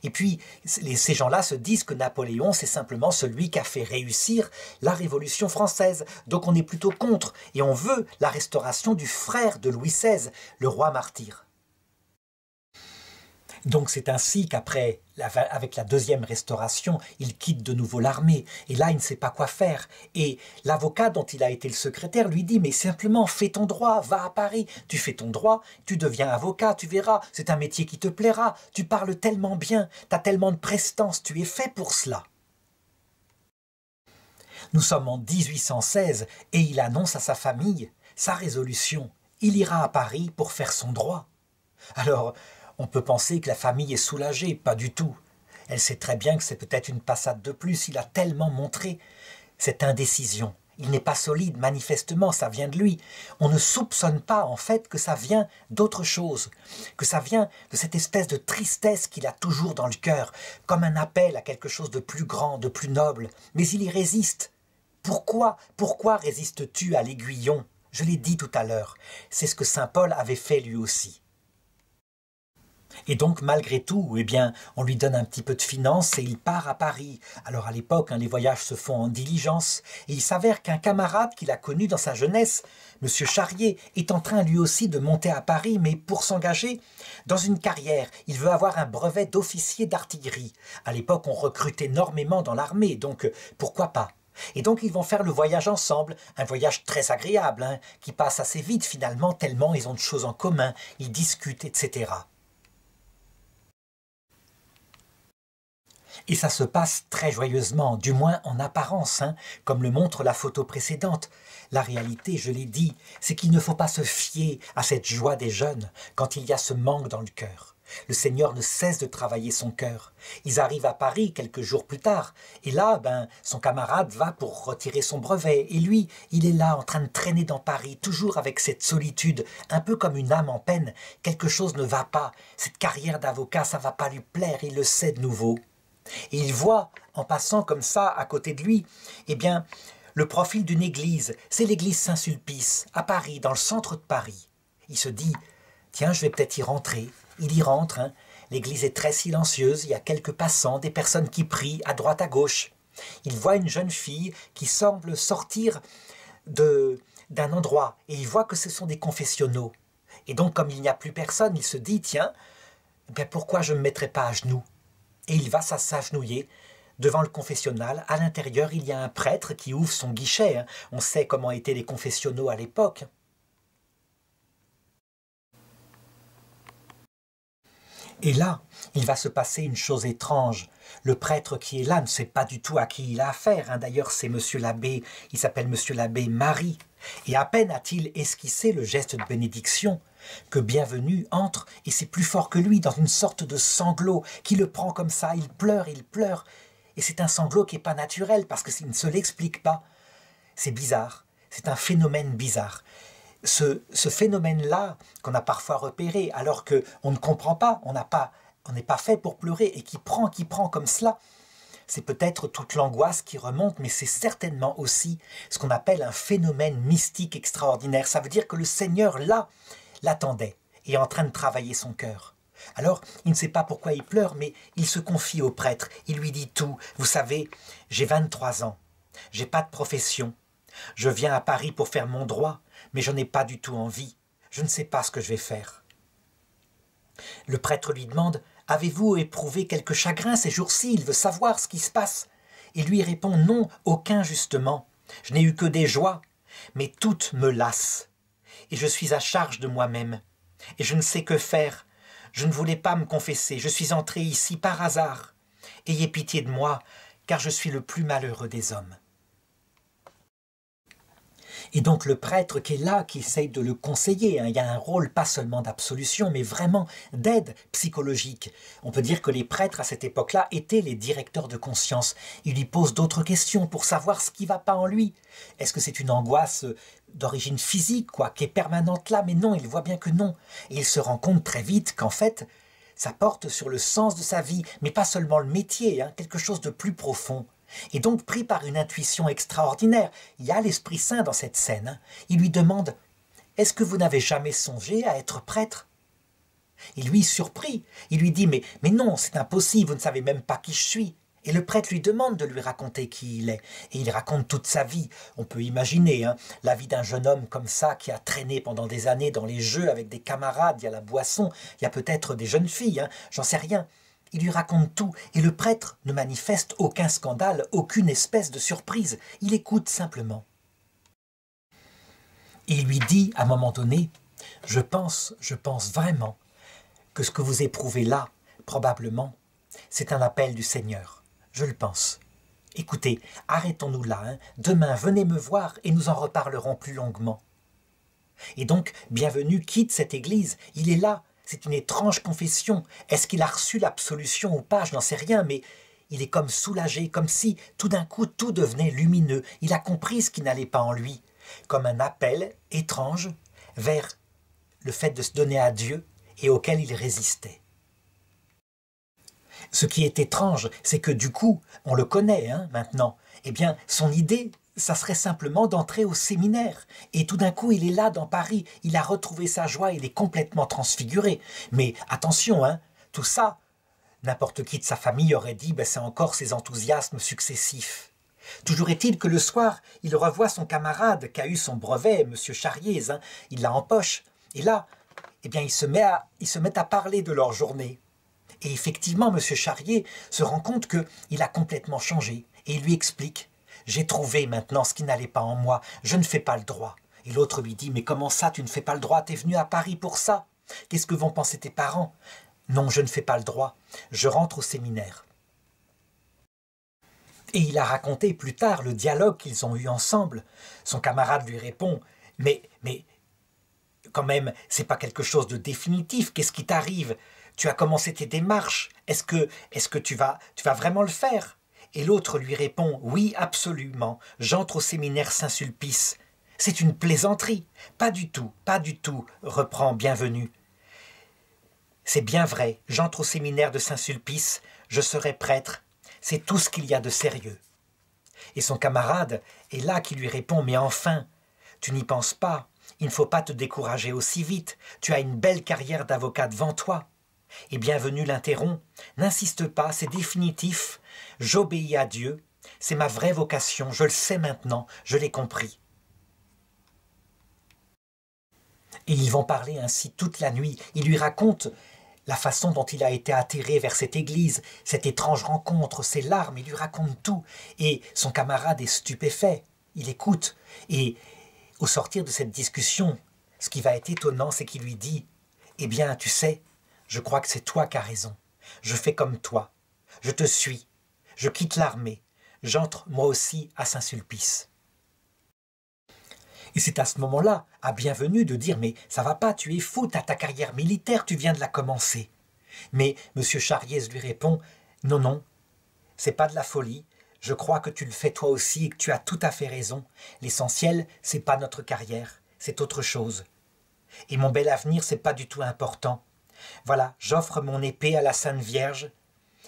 Et puis, ces gens-là se disent que Napoléon, c'est simplement celui qui a fait réussir la Révolution française. Donc on est plutôt contre, et on veut la restauration du frère de Louis XVI, le roi martyr. Donc c'est ainsi qu'après, avec la deuxième restauration, il quitte de nouveau l'armée. Et là, il ne sait pas quoi faire. Et l'avocat dont il a été le secrétaire lui dit « Mais simplement, fais ton droit, va à Paris. Tu fais ton droit, tu deviens avocat, tu verras. C'est un métier qui te plaira. Tu parles tellement bien, tu as tellement de prestance, tu es fait pour cela. » Nous sommes en 1816 et il annonce à sa famille sa résolution. Il ira à Paris pour faire son droit. Alors, on peut penser que la famille est soulagée, pas du tout. Elle sait très bien que c'est peut-être une passade de plus, il a tellement montré cette indécision. Il n'est pas solide, manifestement, ça vient de lui. On ne soupçonne pas, en fait, que ça vient d'autre chose, que ça vient de cette espèce de tristesse qu'il a toujours dans le cœur, comme un appel à quelque chose de plus grand, de plus noble. Mais il y résiste. Pourquoi résistes-tu à l'aiguillon? Je l'ai dit tout à l'heure, c'est ce que saint Paul avait fait lui aussi. Et donc, malgré tout, eh bien, on lui donne un petit peu de finances et il part à Paris. Alors, à l'époque, les voyages se font en diligence. Et il s'avère qu'un camarade qu'il a connu dans sa jeunesse, M. Charrier, est en train lui aussi de monter à Paris, mais pour s'engager dans une carrière. Il veut avoir un brevet d'officier d'artillerie. À l'époque, on recrute énormément dans l'armée, donc pourquoi pas? Et donc, ils vont faire le voyage ensemble, un voyage très agréable, qui passe assez vite finalement, tellement ils ont de choses en commun, ils discutent, etc. Et ça se passe très joyeusement, du moins en apparence, comme le montre la photo précédente. La réalité, je l'ai dit, c'est qu'il ne faut pas se fier à cette joie des jeunes quand il y a ce manque dans le cœur. Le Seigneur ne cesse de travailler son cœur. Ils arrivent à Paris quelques jours plus tard, et là, son camarade va pour retirer son brevet, et lui, il est là en train de traîner dans Paris, toujours avec cette solitude, un peu comme une âme en peine. Quelque chose ne va pas, cette carrière d'avocat, ça ne va pas lui plaire, il le sait de nouveau. Et il voit, en passant comme ça à côté de lui, eh bien, le profil d'une église. C'est l'église Saint-Sulpice, à Paris, dans le centre de Paris. Il se dit, tiens, je vais peut-être y rentrer. Il y rentre, L'église est très silencieuse, il y a quelques passants, des personnes qui prient à droite à gauche. Il voit une jeune fille qui semble sortir d'un endroit, et il voit que ce sont des confessionnaux. Et donc, comme il n'y a plus personne, il se dit, tiens, pourquoi je ne me mettrais pas à genoux? Et il va s'agenouiller devant le confessionnal. À l'intérieur, il y a un prêtre qui ouvre son guichet. On sait comment étaient les confessionnaux à l'époque. Et là, il va se passer une chose étrange. Le prêtre qui est là ne sait pas du tout à qui il a affaire. D'ailleurs, c'est monsieur l'abbé, il s'appelle monsieur l'abbé Marie. Et à peine a-t-il esquissé le geste de bénédiction que Bienvenu entre, et c'est plus fort que lui, dans une sorte de sanglot qui le prend comme ça, il pleure, et c'est un sanglot qui n'est pas naturel, parce qu'il ne se l'explique pas. C'est bizarre, c'est un phénomène bizarre. Ce phénomène-là, qu'on a parfois repéré, alors qu'on ne comprend pas, on n'est pas fait pour pleurer, et qui prend comme cela, c'est peut-être toute l'angoisse qui remonte, mais c'est certainement aussi ce qu'on appelle un phénomène mystique extraordinaire. Ça veut dire que le Seigneur, là, l'attendait et est en train de travailler son cœur. Alors, il ne sait pas pourquoi il pleure, mais il se confie au prêtre. Il lui dit tout. Vous savez, j'ai 23 ans. J'ai pas de profession. Je viens à Paris pour faire mon droit, mais je n'ai pas du tout envie. Je ne sais pas ce que je vais faire. Le prêtre lui demande, avez-vous éprouvé quelque chagrin ces jours-ci? Il veut savoir ce qui se passe. Il lui répond, non, aucun justement. Je n'ai eu que des joies, mais toutes me lassent. Et je suis à charge de moi-même. Et je ne sais que faire. Je ne voulais pas me confesser. Je suis entré ici par hasard. Ayez pitié de moi, car je suis le plus malheureux des hommes. Et donc le prêtre qui est là, qui essaye de le conseiller, il y a un rôle pas seulement d'absolution, mais vraiment d'aide psychologique. On peut dire que les prêtres à cette époque-là étaient les directeurs de conscience. Ils lui posent d'autres questions pour savoir ce qui ne va pas en lui. Est-ce que c'est une angoisse d'origine physique, qui est permanente là? Mais non, il voit bien que non. Et il se rend compte très vite qu'en fait, ça porte sur le sens de sa vie, mais pas seulement le métier, quelque chose de plus profond. Et donc, pris par une intuition extraordinaire, il y a l'Esprit Saint dans cette scène. Il lui demande « Est-ce que vous n'avez jamais songé à être prêtre ?» Et lui, surpris, il lui dit « Mais non, c'est impossible, vous ne savez même pas qui je suis. » Et le prêtre lui demande de lui raconter qui il est. Et il raconte toute sa vie. On peut imaginer la vie d'un jeune homme comme ça qui a traîné pendant des années dans les jeux avec des camarades. Il y a la boisson, il y a peut-être des jeunes filles, j'en sais rien. Il lui raconte tout. Et le prêtre ne manifeste aucun scandale, aucune espèce de surprise. Il écoute simplement. Et il lui dit à un moment donné, je pense vraiment que ce que vous éprouvez là, probablement, c'est un appel du Seigneur. Je le pense. Écoutez, arrêtons-nous là. Demain, venez me voir et nous en reparlerons plus longuement. Et donc, Bienvenu quitte cette église. Il est là. C'est une étrange confession. Est-ce qu'il a reçu l'absolution ou pas? Je n'en sais rien, mais il est comme soulagé, comme si tout d'un coup tout devenait lumineux. Il a compris ce qui n'allait pas en lui, comme un appel étrange vers le fait de se donner à Dieu et auquel il résistait. Ce qui est étrange, c'est que du coup, on le connaît maintenant, eh bien, son idée, ça serait simplement d'entrer au séminaire. Et tout d'un coup, il est là dans Paris, il a retrouvé sa joie, il est complètement transfiguré. Mais attention, tout ça, n'importe qui de sa famille aurait dit, c'est encore ses enthousiasmes successifs. Toujours est-il que le soir, il revoit son camarade qui a eu son brevet, M. Charriez, il l'a en poche. Et là, eh bien, ils se mettent à parler de leur journée. Et effectivement, M. Charriez se rend compte qu'il a complètement changé. Et il lui explique, j'ai trouvé maintenant ce qui n'allait pas en moi, je ne fais pas le droit. Et l'autre lui dit, mais comment ça, tu ne fais pas le droit? T'es venu à Paris pour ça? Qu'est-ce que vont penser tes parents? Non, je ne fais pas le droit, je rentre au séminaire. Et il a raconté plus tard le dialogue qu'ils ont eu ensemble. Son camarade lui répond, mais quand même, c'est pas quelque chose de définitif, qu'est-ce qui t'arrive? Tu as commencé tes démarches, est-ce que tu vas vraiment le faire? Et l'autre lui répond, oui, absolument, j'entre au séminaire Saint-Sulpice. C'est une plaisanterie. Pas du tout, reprend Bienvenu. C'est bien vrai, j'entre au séminaire de Saint-Sulpice, je serai prêtre, c'est tout ce qu'il y a de sérieux. Et son camarade est là qui lui répond, mais enfin, tu n'y penses pas, il ne faut pas te décourager aussi vite, tu as une belle carrière d'avocat devant toi. Et Bienvenu l'interrompt, n'insiste pas, c'est définitif, j'obéis à Dieu, c'est ma vraie vocation, je le sais maintenant, je l'ai compris. Et ils vont parler ainsi toute la nuit, il lui raconte la façon dont il a été attiré vers cette église, cette étrange rencontre, ses larmes, il lui raconte tout. Et son camarade est stupéfait, il écoute. Et au sortir de cette discussion, ce qui va être étonnant, c'est qu'il lui dit « Eh bien, tu sais, je crois que c'est toi qui as raison. Je fais comme toi. Je te suis. Je quitte l'armée. J'entre moi aussi à Saint-Sulpice. » Et c'est à ce moment-là, à Bienvenu, de dire « Mais ça va pas, tu es fou, t'as ta carrière militaire, tu viens de la commencer. » Mais M. Charriez lui répond « Non, c'est pas de la folie. Je crois que tu le fais toi aussi et que tu as tout à fait raison. L'essentiel, c'est pas notre carrière, c'est autre chose. Et mon bel avenir, c'est pas du tout important. Voilà, j'offre mon épée à la Sainte Vierge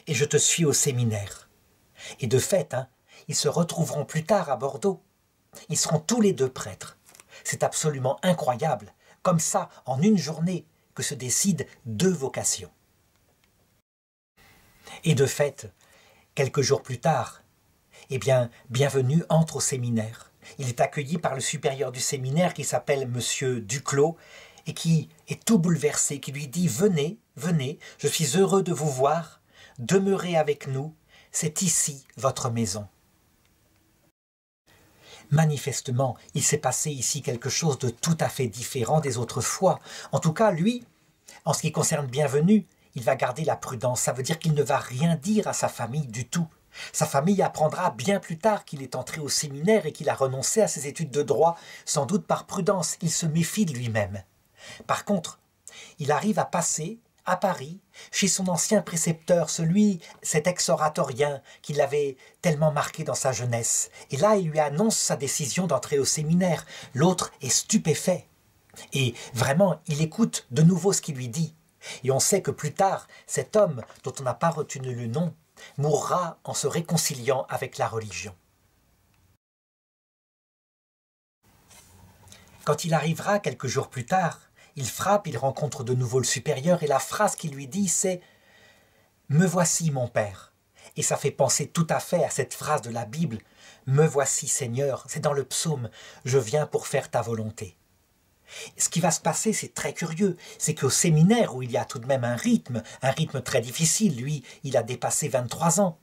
et je te suis au séminaire. » Et de fait, ils se retrouveront plus tard à Bordeaux. Ils seront tous les deux prêtres. C'est absolument incroyable, comme ça, en une journée, que se décident deux vocations. Et de fait, quelques jours plus tard, eh bien, Bienvenu entre au séminaire. Il est accueilli par le supérieur du séminaire qui s'appelle Monsieur Duclos et qui est tout bouleversé, qui lui dit « Venez, je suis heureux de vous voir, demeurez avec nous, c'est ici votre maison. » Manifestement, il s'est passé ici quelque chose de tout à fait différent des autres fois. En tout cas, lui, en ce qui concerne Bienvenu, il va garder la prudence. Ça veut dire qu'il ne va rien dire à sa famille du tout. Sa famille apprendra bien plus tard qu'il est entré au séminaire et qu'il a renoncé à ses études de droit, sans doute par prudence. Il se méfie de lui-même. Par contre, il arrive à passer à Paris, chez son ancien précepteur, cet ex-oratorien qui l'avait tellement marqué dans sa jeunesse. Et là, il lui annonce sa décision d'entrer au séminaire. L'autre est stupéfait. Et vraiment, il écoute de nouveau ce qu'il lui dit. Et on sait que plus tard, cet homme, dont on n'a pas retenu le nom, mourra en se réconciliant avec la religion. Quand il arrivera quelques jours plus tard, il frappe, il rencontre de nouveau le supérieur et la phrase qu'il lui dit c'est « Me voici mon père ». Et ça fait penser tout à fait à cette phrase de la Bible, « Me voici Seigneur », c'est dans le psaume, « Je viens pour faire ta volonté ». Ce qui va se passer, c'est très curieux, c'est qu'au séminaire où il y a tout de même un rythme très difficile, lui, il a dépassé 23 ans,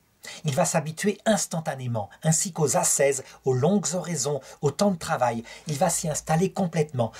il va s'habituer instantanément, ainsi qu'aux ascèses, aux longues oraisons, au temps de travail, il va s'y installer complètement.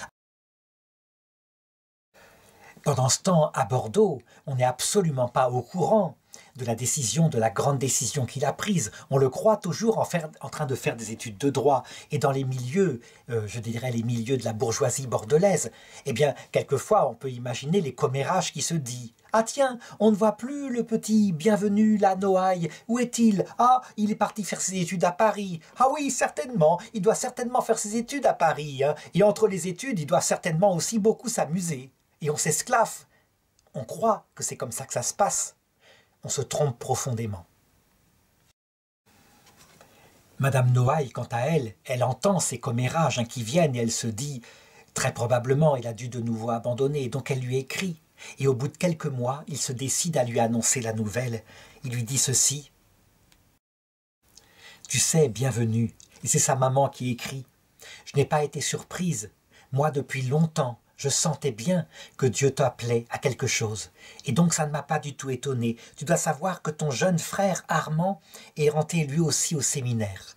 Pendant ce temps, à Bordeaux, on n'est absolument pas au courant de la décision, de la grande décision qu'il a prise. On le croit toujours en train de faire des études de droit. Et dans les milieux, je dirais les milieux de la bourgeoisie bordelaise, eh bien, quelquefois, on peut imaginer les commérages qui se disent « Ah tiens, on ne voit plus le petit bienvenu, la Noailles. Où est-il? Ah, il est parti faire ses études à Paris. Ah oui, certainement, il doit certainement faire ses études à Paris. Hein. Et entre les études, il doit certainement aussi beaucoup s'amuser. » Et on s'esclaffe. On croit que c'est comme ça que ça se passe. On se trompe profondément. Madame Noailles, quant à elle, elle entend ces commérages qui viennent et elle se dit « Très probablement, il a dû de nouveau abandonner. » Donc elle lui écrit. Et au bout de quelques mois, il se décide à lui annoncer la nouvelle. Il lui dit ceci. « Tu sais, bienvenue. » Et c'est sa maman qui écrit. « Je n'ai pas été surprise. Moi, depuis longtemps, je sentais bien que Dieu t'appelait à quelque chose. Et donc ça ne m'a pas du tout étonné. Tu dois savoir que ton jeune frère Armand est rentré lui aussi au séminaire. »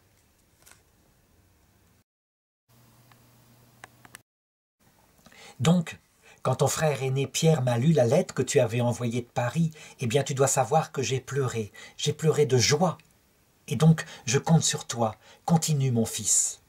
Donc, quand ton frère aîné Pierre m'a lu la lettre que tu avais envoyée de Paris, eh bien tu dois savoir que j'ai pleuré de joie. Et donc je compte sur toi. Continue mon fils.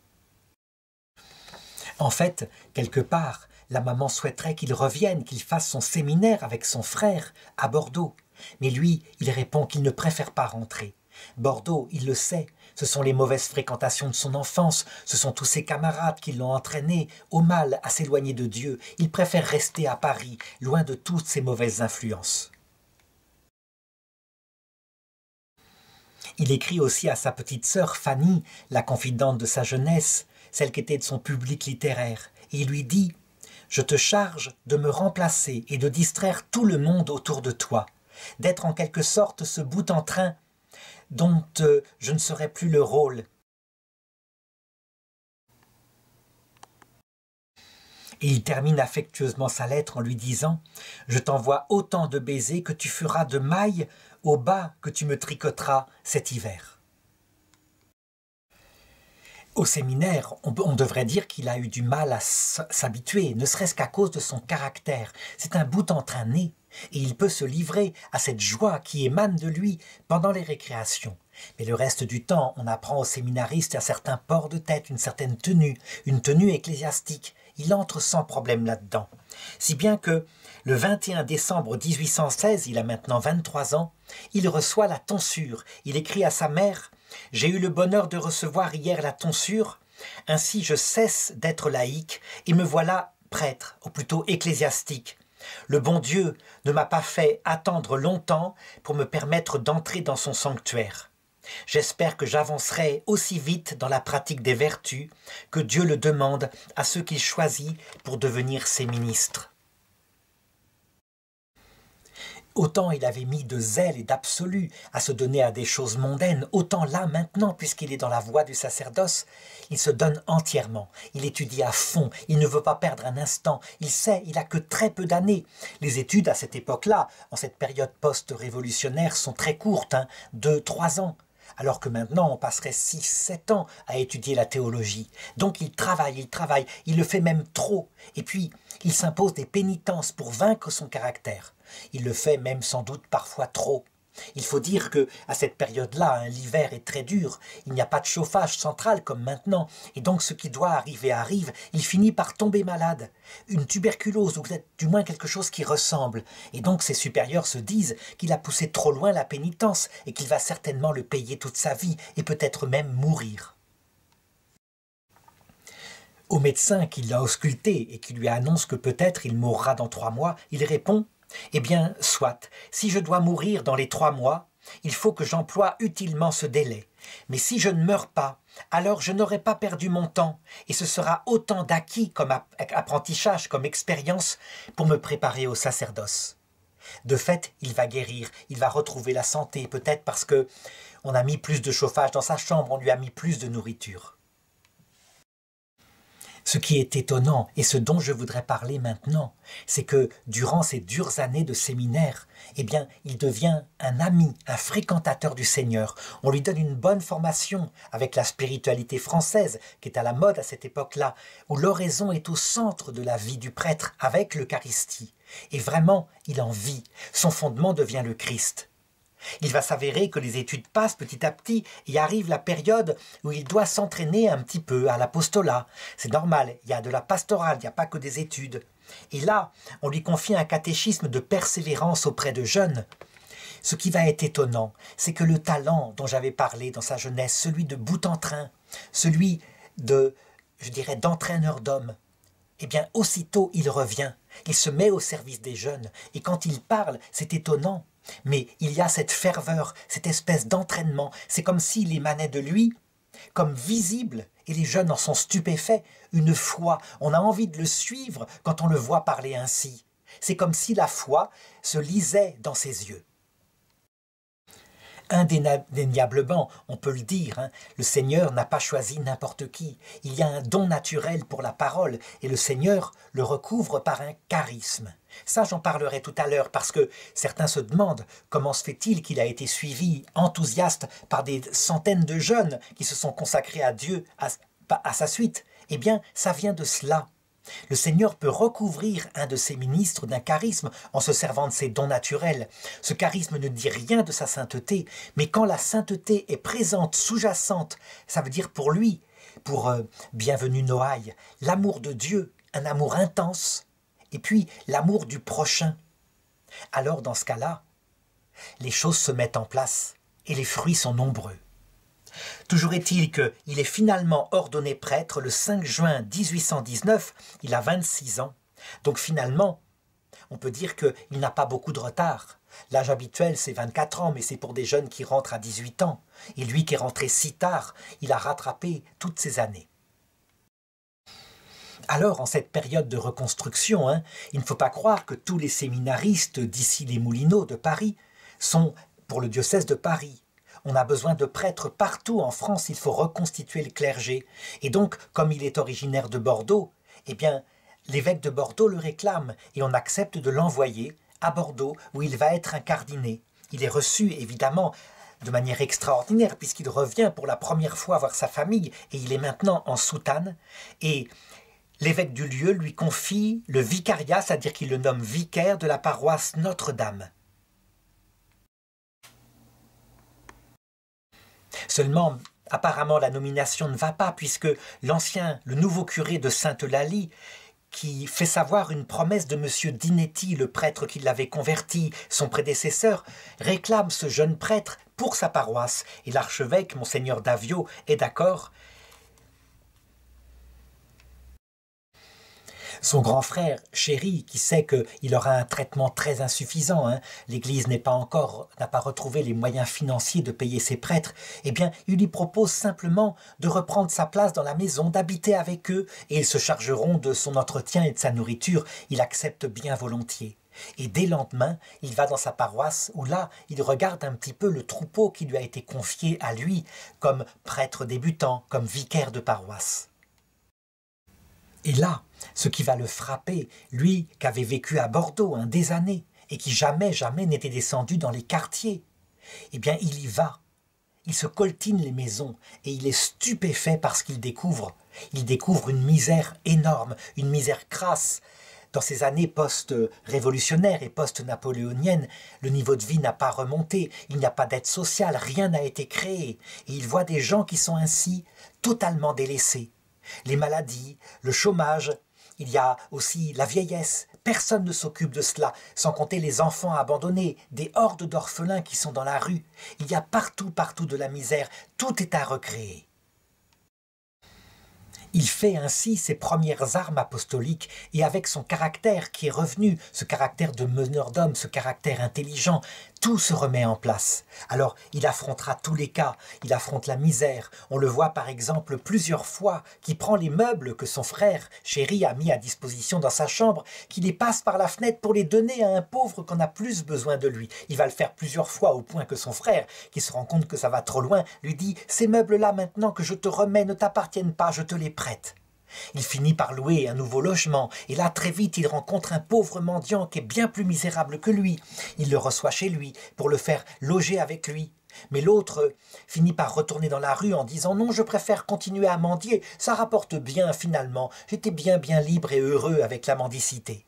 En fait, quelque part, la maman souhaiterait qu'il revienne, qu'il fasse son séminaire avec son frère à Bordeaux. Mais lui, il répond qu'il ne préfère pas rentrer. Bordeaux, il le sait, ce sont les mauvaises fréquentations de son enfance, ce sont tous ses camarades qui l'ont entraîné au mal, à s'éloigner de Dieu. Il préfère rester à Paris, loin de toutes ces mauvaises influences. Il écrit aussi à sa petite sœur Fanny, la confidente de sa jeunesse, celle qui était de son public littéraire, et il lui dit « Je te charge de me remplacer et de distraire tout le monde autour de toi, d'être en quelque sorte ce bout en train dont je ne serai plus le rôle. » Et il termine affectueusement sa lettre en lui disant « Je t'envoie autant de baisers que tu feras de mailles au bas que tu me tricoteras cet hiver. » Au séminaire, on devrait dire qu'il a eu du mal à s'habituer, ne serait-ce qu'à cause de son caractère. C'est un bout en train né, et il peut se livrer à cette joie qui émane de lui pendant les récréations. Mais le reste du temps, on apprend aux séminaristes un certain port de tête, une certaine tenue, une tenue ecclésiastique. Il entre sans problème là-dedans. Si bien que, le 21 décembre 1816, il a maintenant 23 ans, il reçoit la tonsure. Il écrit à sa mère « J'ai eu le bonheur de recevoir hier la tonsure, ainsi je cesse d'être laïque et me voilà prêtre, ou plutôt ecclésiastique. Le bon Dieu ne m'a pas fait attendre longtemps pour me permettre d'entrer dans son sanctuaire. J'espère que j'avancerai aussi vite dans la pratique des vertus que Dieu le demande à ceux qu'il choisit pour devenir ses ministres. » Autant il avait mis de zèle et d'absolu à se donner à des choses mondaines, autant là, maintenant, puisqu'il est dans la voie du sacerdoce, il se donne entièrement, il étudie à fond, il ne veut pas perdre un instant, il sait, il n'a que très peu d'années. Les études à cette époque-là, en cette période post-révolutionnaire, sont très courtes, 2-3 ans. Alors que maintenant, on passerait 6-7 ans à étudier la théologie. Donc il travaille, il le fait même trop. Et puis, il s'impose des pénitences pour vaincre son caractère. Il le fait même sans doute parfois trop. Il faut dire que à cette période-là, l'hiver est très dur, il n'y a pas de chauffage central comme maintenant, et donc ce qui doit arriver arrive, il finit par tomber malade. Une tuberculose, ou peut-être du moins quelque chose qui ressemble. Et donc ses supérieurs se disent qu'il a poussé trop loin la pénitence, et qu'il va certainement le payer toute sa vie, et peut-être même mourir. Au médecin qui l'a ausculté, et qui lui annonce que peut-être il mourra dans 3 mois, il répond « Eh bien, soit, si je dois mourir dans les 3 mois, il faut que j'emploie utilement ce délai. Mais si je ne meurs pas, alors je n'aurai pas perdu mon temps, et ce sera autant d'acquis comme apprentissage, comme expérience, pour me préparer au sacerdoce. De fait, il va guérir, il va retrouver la santé, peut-être parce que on a mis plus de chauffage dans sa chambre, on lui a mis plus de nourriture. Ce qui est étonnant, et ce dont je voudrais parler maintenant, c'est que durant ces dures années de séminaire, eh bien, il devient un ami, un fréquentateur du Seigneur. On lui donne une bonne formation avec la spiritualité française, qui est à la mode à cette époque-là, où l'oraison est au centre de la vie du prêtre, avec l'Eucharistie. Et vraiment, il en vit. Son fondement devient le Christ. Il va s'avérer que les études passent petit à petit et arrive la période où il doit s'entraîner un petit peu à l'apostolat. C'est normal, il y a de la pastorale, il n'y a pas que des études. Et là, on lui confie un catéchisme de persévérance auprès de jeunes. Ce qui va être étonnant, c'est que le talent dont j'avais parlé dans sa jeunesse, celui de bout en train, celui de, je dirais, d'entraîneur d'hommes, eh bien, aussitôt il revient, il se met au service des jeunes. Et quand il parle, c'est étonnant. Mais il y a cette ferveur, cette espèce d'entraînement. C'est comme s'il émanait de lui, comme visible, et les jeunes en sont stupéfaits. Une foi, on a envie de le suivre quand on le voit parler ainsi. C'est comme si la foi se lisait dans ses yeux. Indéniablement, on peut le dire, le Seigneur n'a pas choisi n'importe qui. Il y a un don naturel pour la parole et le Seigneur le recouvre par un charisme. Ça, j'en parlerai tout à l'heure parce que certains se demandent comment se fait-il qu'il a été suivi, enthousiaste, par des centaines de jeunes qui se sont consacrés à Dieu à sa suite. Eh bien, ça vient de cela. Le Seigneur peut recouvrir un de ses ministres d'un charisme en se servant de ses dons naturels. Ce charisme ne dit rien de sa sainteté, mais quand la sainteté est présente, sous-jacente, ça veut dire pour lui, pour Bienvenue Noailles, l'amour de Dieu, un amour intense, et puis l'amour du prochain. Alors dans ce cas-là, les choses se mettent en place et les fruits sont nombreux. Toujours est-il qu'il est finalement ordonné prêtre le 5 juin 1819, il a 26 ans. Donc finalement, on peut dire qu'il n'a pas beaucoup de retard. L'âge habituel, c'est 24 ans, mais c'est pour des jeunes qui rentrent à 18 ans. Et lui qui est rentré si tard, il a rattrapé toutes ces années. Alors, en cette période de reconstruction, il ne faut pas croire que tous les séminaristes d'Issy-les-Moulineaux de Paris sont pour le diocèse de Paris. On a besoin de prêtres partout en France, il faut reconstituer le clergé. Et donc, comme il est originaire de Bordeaux, eh bien, l'évêque de Bordeaux le réclame et on accepte de l'envoyer à Bordeaux où il va être incardiné. Il est reçu, évidemment, de manière extraordinaire puisqu'il revient pour la première fois voir sa famille et il est maintenant en soutane. Et l'évêque du lieu lui confie le vicariat, c'est-à-dire qu'il le nomme vicaire de la paroisse Notre-Dame. Seulement, apparemment, la nomination ne va pas, puisque le nouveau curé de Sainte-Eulalie, qui fait savoir une promesse de M. Dinetti, le prêtre qui l'avait converti, son prédécesseur, réclame ce jeune prêtre pour sa paroisse. Et l'archevêque, Monseigneur Davio, est d'accord. Son grand frère, Chéri, qui sait qu'il aura un traitement très insuffisant, l'Église n'a pas retrouvé les moyens financiers de payer ses prêtres, eh bien, il lui propose simplement de reprendre sa place dans la maison, d'habiter avec eux, et ils se chargeront de son entretien et de sa nourriture. Il accepte bien volontiers. Et dès le lendemain, il va dans sa paroisse, où là, il regarde un petit peu le troupeau qui lui a été confié à lui, comme prêtre débutant, comme vicaire de paroisse. Et là, ce qui va le frapper, lui qui avait vécu à Bordeaux des années et qui jamais n'était descendu dans les quartiers, eh bien il y va. Il se coltine les maisons et il est stupéfait par ce qu'il découvre. Il découvre une misère énorme, une misère crasse. Dans ces années post-révolutionnaires et post-napoléoniennes, le niveau de vie n'a pas remonté, il n'y a pas d'aide sociale, rien n'a été créé. Et il voit des gens qui sont ainsi totalement délaissés. Les maladies, le chômage, il y a aussi la vieillesse. Personne ne s'occupe de cela, sans compter les enfants abandonnés, des hordes d'orphelins qui sont dans la rue. Il y a partout de la misère. Tout est à recréer. Il fait ainsi ses premières armes apostoliques et avec son caractère qui est revenu, ce caractère de meneur d'hommes, ce caractère intelligent, tout se remet en place. Alors, il affrontera tous les cas, il affronte la misère. On le voit par exemple plusieurs fois, qui prend les meubles que son frère chéri a mis à disposition dans sa chambre, qui les passe par la fenêtre pour les donner à un pauvre qu'on a plus besoin de lui. Il va le faire plusieurs fois au point que son frère, qui se rend compte que ça va trop loin, lui dit « Ces meubles-là maintenant que je te remets ne t'appartiennent pas, je te les prête ». Il finit par louer un nouveau logement, et là très vite il rencontre un pauvre mendiant qui est bien plus misérable que lui. Il le reçoit chez lui pour le faire loger avec lui. Mais l'autre finit par retourner dans la rue en disant « Non, je préfère continuer à mendier, ça rapporte bien finalement, j'étais bien libre et heureux avec la mendicité ».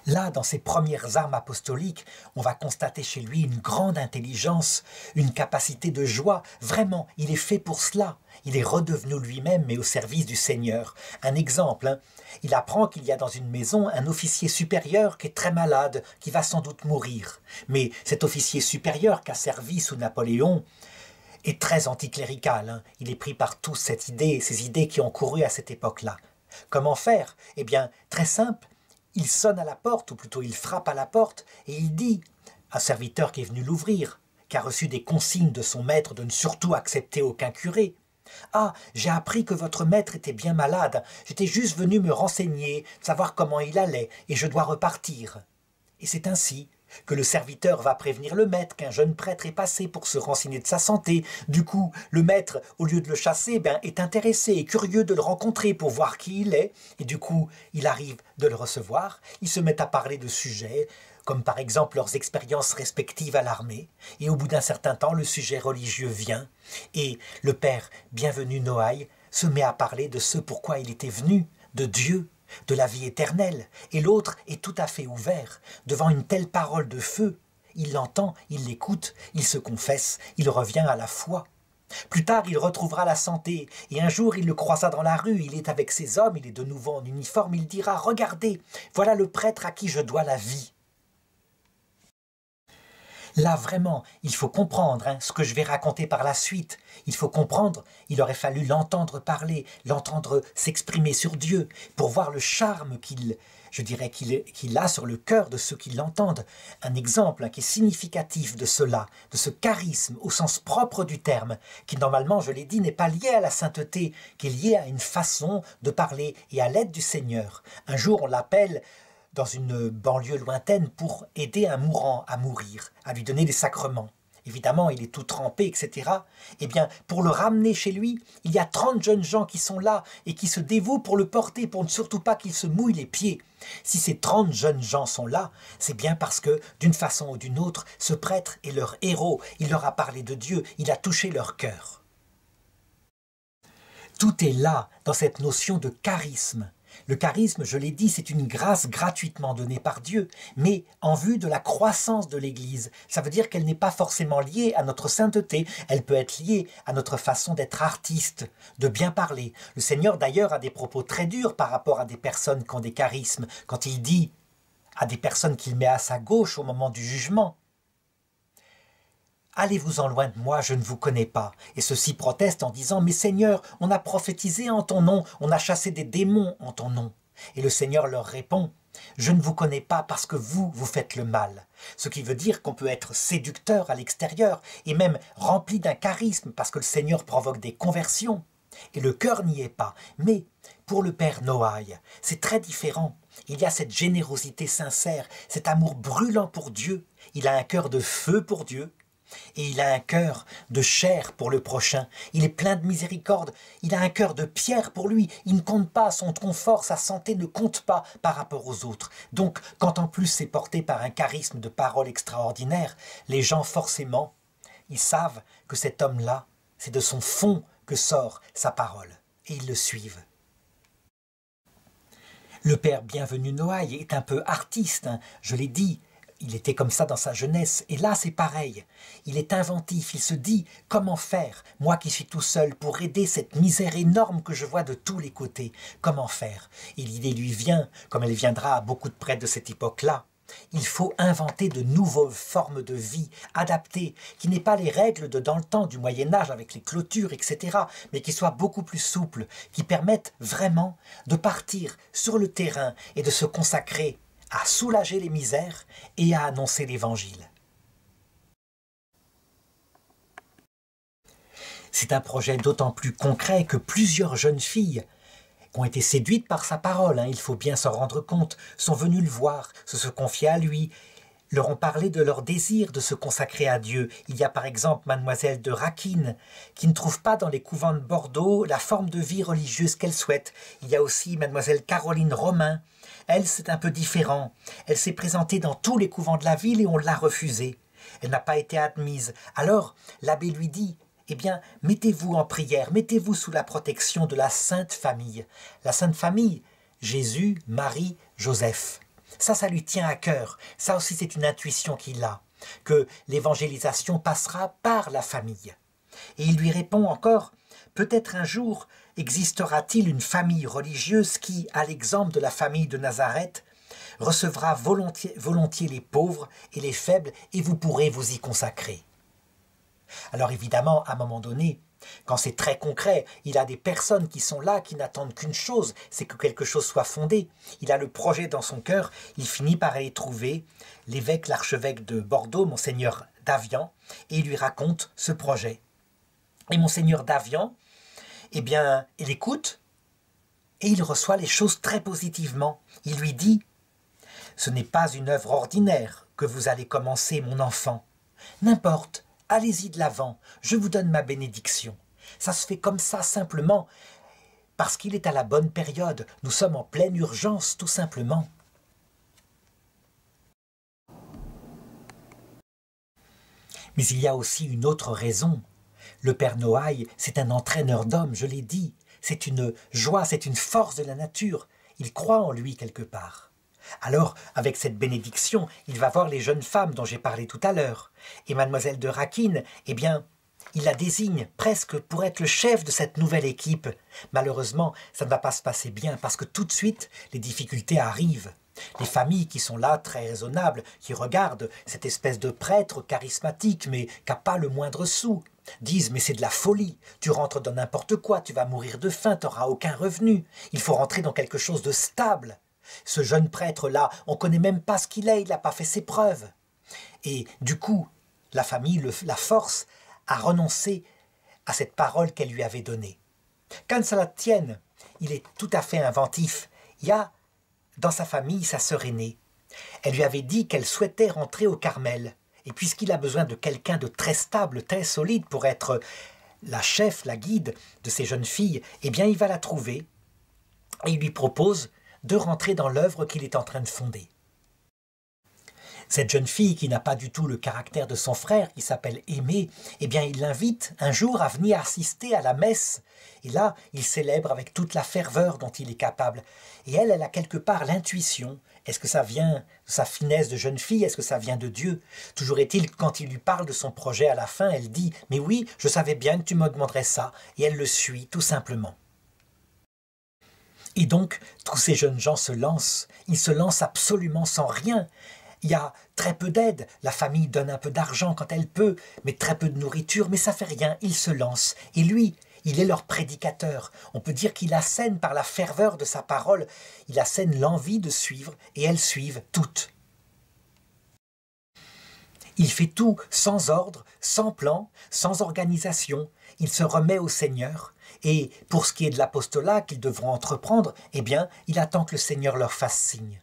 Là, dans ses premières armes apostoliques, on va constater chez lui une grande intelligence, une capacité de joie. Vraiment, il est fait pour cela. Il est redevenu lui-même, mais au service du Seigneur. Un exemple, hein, il apprend qu'il y a dans une maison un officier supérieur qui est très malade, qui va sans doute mourir. Mais cet officier supérieur qui a servi sous Napoléon est très anticlérical. Hein. Il est pris par tous ces idées qui ont couru à cette époque-là. Comment faire? Eh bien, très simple. Il sonne à la porte, ou plutôt il frappe à la porte, et il dit, un serviteur qui est venu l'ouvrir, qui a reçu des consignes de son maître de ne surtout accepter aucun curé. « Ah, j'ai appris que votre maître était bien malade, j'étais juste venu me renseigner, savoir comment il allait, et je dois repartir. » Et c'est ainsi que le serviteur va prévenir le maître qu'un jeune prêtre est passé pour se renseigner de sa santé. Du coup, le maître, au lieu de le chasser, est intéressé et curieux de le rencontrer pour voir qui il est. Et du coup, il arrive de le recevoir. Ils se mettent à parler de sujets, comme par exemple leurs expériences respectives à l'armée. Et au bout d'un certain temps, le sujet religieux vient. Et le père Bienvenu Noailles se met à parler de ce pourquoi il était venu, de Dieu, de la vie éternelle, et l'autre est tout à fait ouvert devant une telle parole de feu. Il l'entend, il l'écoute, il se confesse, il revient à la foi. Plus tard, il retrouvera la santé, et un jour, il le croisa dans la rue, il est avec ses hommes, il est de nouveau en uniforme, il dira « Regardez, voilà le prêtre à qui je dois la vie ». Là, vraiment, il faut comprendre ce que je vais raconter par la suite. Il faut comprendre, il aurait fallu l'entendre parler, l'entendre s'exprimer sur Dieu, pour voir le charme qu'il a sur le cœur de ceux qui l'entendent. Un exemple qui est significatif de cela, de ce charisme au sens propre du terme, qui normalement, je l'ai dit, n'est pas lié à la sainteté, qui est lié à une façon de parler et à l'aide du Seigneur. Un jour, on l'appelle dans une banlieue lointaine pour aider un mourant à mourir, à lui donner des sacrements. Évidemment, il est tout trempé, etc. Eh bien, pour le ramener chez lui, il y a 30 jeunes gens qui sont là et qui se dévouent pour le porter, pour ne surtout pas qu'il se mouille les pieds. Si ces 30 jeunes gens sont là, c'est bien parce que, d'une façon ou d'une autre, ce prêtre est leur héros. Il leur a parlé de Dieu, il a touché leur cœur. Tout est là, dans cette notion de charisme. Le charisme, je l'ai dit, c'est une grâce gratuitement donnée par Dieu, mais en vue de la croissance de l'Église. Ça veut dire qu'elle n'est pas forcément liée à notre sainteté, elle peut être liée à notre façon d'être artiste, de bien parler. Le Seigneur d'ailleurs a des propos très durs par rapport à des personnes qui ont des charismes, quand il dit à des personnes qu'il met à sa gauche au moment du jugement. « Allez-vous-en loin de moi, je ne vous connais pas. » Et ceux-ci protestent en disant « Mais Seigneur, on a prophétisé en ton nom, on a chassé des démons en ton nom. » Et le Seigneur leur répond « Je ne vous connais pas parce que vous faites le mal. » Ce qui veut dire qu'on peut être séducteur à l'extérieur et même rempli d'un charisme parce que le Seigneur provoque des conversions. Et le cœur n'y est pas. Mais pour le Père Noailles, c'est très différent. Il y a cette générosité sincère, cet amour brûlant pour Dieu. Il a un cœur de feu pour Dieu. Et il a un cœur de chair pour le prochain. Il est plein de miséricorde. Il a un cœur de pierre pour lui. Il ne compte pas, son confort, sa santé ne compte pas par rapport aux autres. Donc, quand en plus c'est porté par un charisme de parole extraordinaire, les gens forcément, ils savent que cet homme-là, c'est de son fond que sort sa parole. Et ils le suivent. Le père Bienvenu Noailles est un peu artiste, je l'ai dit. Il était comme ça dans sa jeunesse, et là c'est pareil. Il est inventif, il se dit « Comment faire, moi qui suis tout seul, pour aider cette misère énorme que je vois de tous les côtés? Comment faire ?» Et l'idée lui vient, comme elle viendra à beaucoup de prêtres de cette époque-là. Il faut inventer de nouvelles formes de vie, adaptées, qui n'aient pas les règles de dans le temps du Moyen-Âge avec les clôtures, etc., mais qui soient beaucoup plus souples, qui permettent vraiment de partir sur le terrain et de se consacrer à soulager les misères et à annoncer l'Évangile. C'est un projet d'autant plus concret que plusieurs jeunes filles qui ont été séduites par sa parole, il faut bien s'en rendre compte, sont venues le voir, se confier à lui, leur ont parlé de leur désir de se consacrer à Dieu. Il y a par exemple mademoiselle de Raquin, qui ne trouve pas dans les couvents de Bordeaux la forme de vie religieuse qu'elle souhaite. Il y a aussi mademoiselle Caroline Romain. Elle, c'est un peu différent. Elle s'est présentée dans tous les couvents de la ville et on l'a refusée. Elle n'a pas été admise. Alors, l'abbé lui dit, eh bien, mettez-vous en prière, mettez-vous sous la protection de la Sainte Famille. La Sainte Famille, Jésus, Marie, Joseph. Ça lui tient à cœur. Ça aussi, c'est une intuition qu'il a, que l'évangélisation passera par la famille. Et il lui répond encore, peut-être un jour existera-t-il une famille religieuse qui, à l'exemple de la famille de Nazareth, recevra volontiers les pauvres et les faibles et vous pourrez vous y consacrer. Alors évidemment, à un moment donné, quand c'est très concret, il a des personnes qui sont là, qui n'attendent qu'une chose, c'est que quelque chose soit fondé. Il a le projet dans son cœur, il finit par aller trouver l'évêque, l'archevêque de Bordeaux, monseigneur Davian, et il lui raconte ce projet. Et monseigneur Davian, eh bien, il écoute, et il reçoit les choses très positivement. Il lui dit, « Ce n'est pas une œuvre ordinaire que vous allez commencer, mon enfant. N'importe. Allez-y de l'avant, je vous donne ma bénédiction. » Ça se fait comme ça simplement, parce qu'il est à la bonne période. Nous sommes en pleine urgence, tout simplement. Mais il y a aussi une autre raison. Le Père Noailles, c'est un entraîneur d'hommes, je l'ai dit. C'est une joie, c'est une force de la nature. Il croit en lui quelque part. Alors, avec cette bénédiction, il va voir les jeunes femmes dont j'ai parlé tout à l'heure. Et mademoiselle de Raquin, eh bien, il la désigne presque pour être le chef de cette nouvelle équipe. Malheureusement, ça ne va pas se passer bien parce que tout de suite, les difficultés arrivent. Les familles qui sont là, très raisonnables, qui regardent cette espèce de prêtre charismatique, mais qui n'a pas le moindre sou, disent « mais c'est de la folie, tu rentres dans n'importe quoi, tu vas mourir de faim, tu n'auras aucun revenu, il faut rentrer dans quelque chose de stable. » Ce jeune prêtre-là, on ne connaît même pas ce qu'il est, il n'a pas fait ses preuves. Et du coup, la famille la force à renoncer à cette parole qu'elle lui avait donnée. Quand ça la tienne, il est tout à fait inventif. Il y a dans sa famille sa sœur aînée. Elle lui avait dit qu'elle souhaitait rentrer au Carmel. Et puisqu'il a besoin de quelqu'un de très stable, très solide pour être la chef, la guide de ces jeunes filles, eh bien il va la trouver et il lui propose de rentrer dans l'œuvre qu'il est en train de fonder. Cette jeune fille qui n'a pas du tout le caractère de son frère, qui s'appelle Aimée, eh bien il l'invite un jour à venir assister à la messe. Et là, il célèbre avec toute la ferveur dont il est capable. Et elle a quelque part l'intuition. Est-ce que ça vient de sa finesse de jeune fille? Est-ce que ça vient de Dieu? Toujours est-il que quand il lui parle de son projet à la fin, elle dit « Mais oui, je savais bien que tu me demanderais ça. » Et elle le suit, tout simplement. Et donc, tous ces jeunes gens se lancent. Ils se lancent absolument sans rien. Il y a très peu d'aide. La famille donne un peu d'argent quand elle peut, mais très peu de nourriture, mais ça fait rien. Ils se lancent. Et lui, il est leur prédicateur. On peut dire qu'il assène par la ferveur de sa parole. Il assène l'envie de suivre, et elles suivent toutes. Il fait tout sans ordre, sans plan, sans organisation. Il se remet au Seigneur. Et pour ce qui est de l'apostolat qu'ils devront entreprendre, eh bien, il attend que le Seigneur leur fasse signe.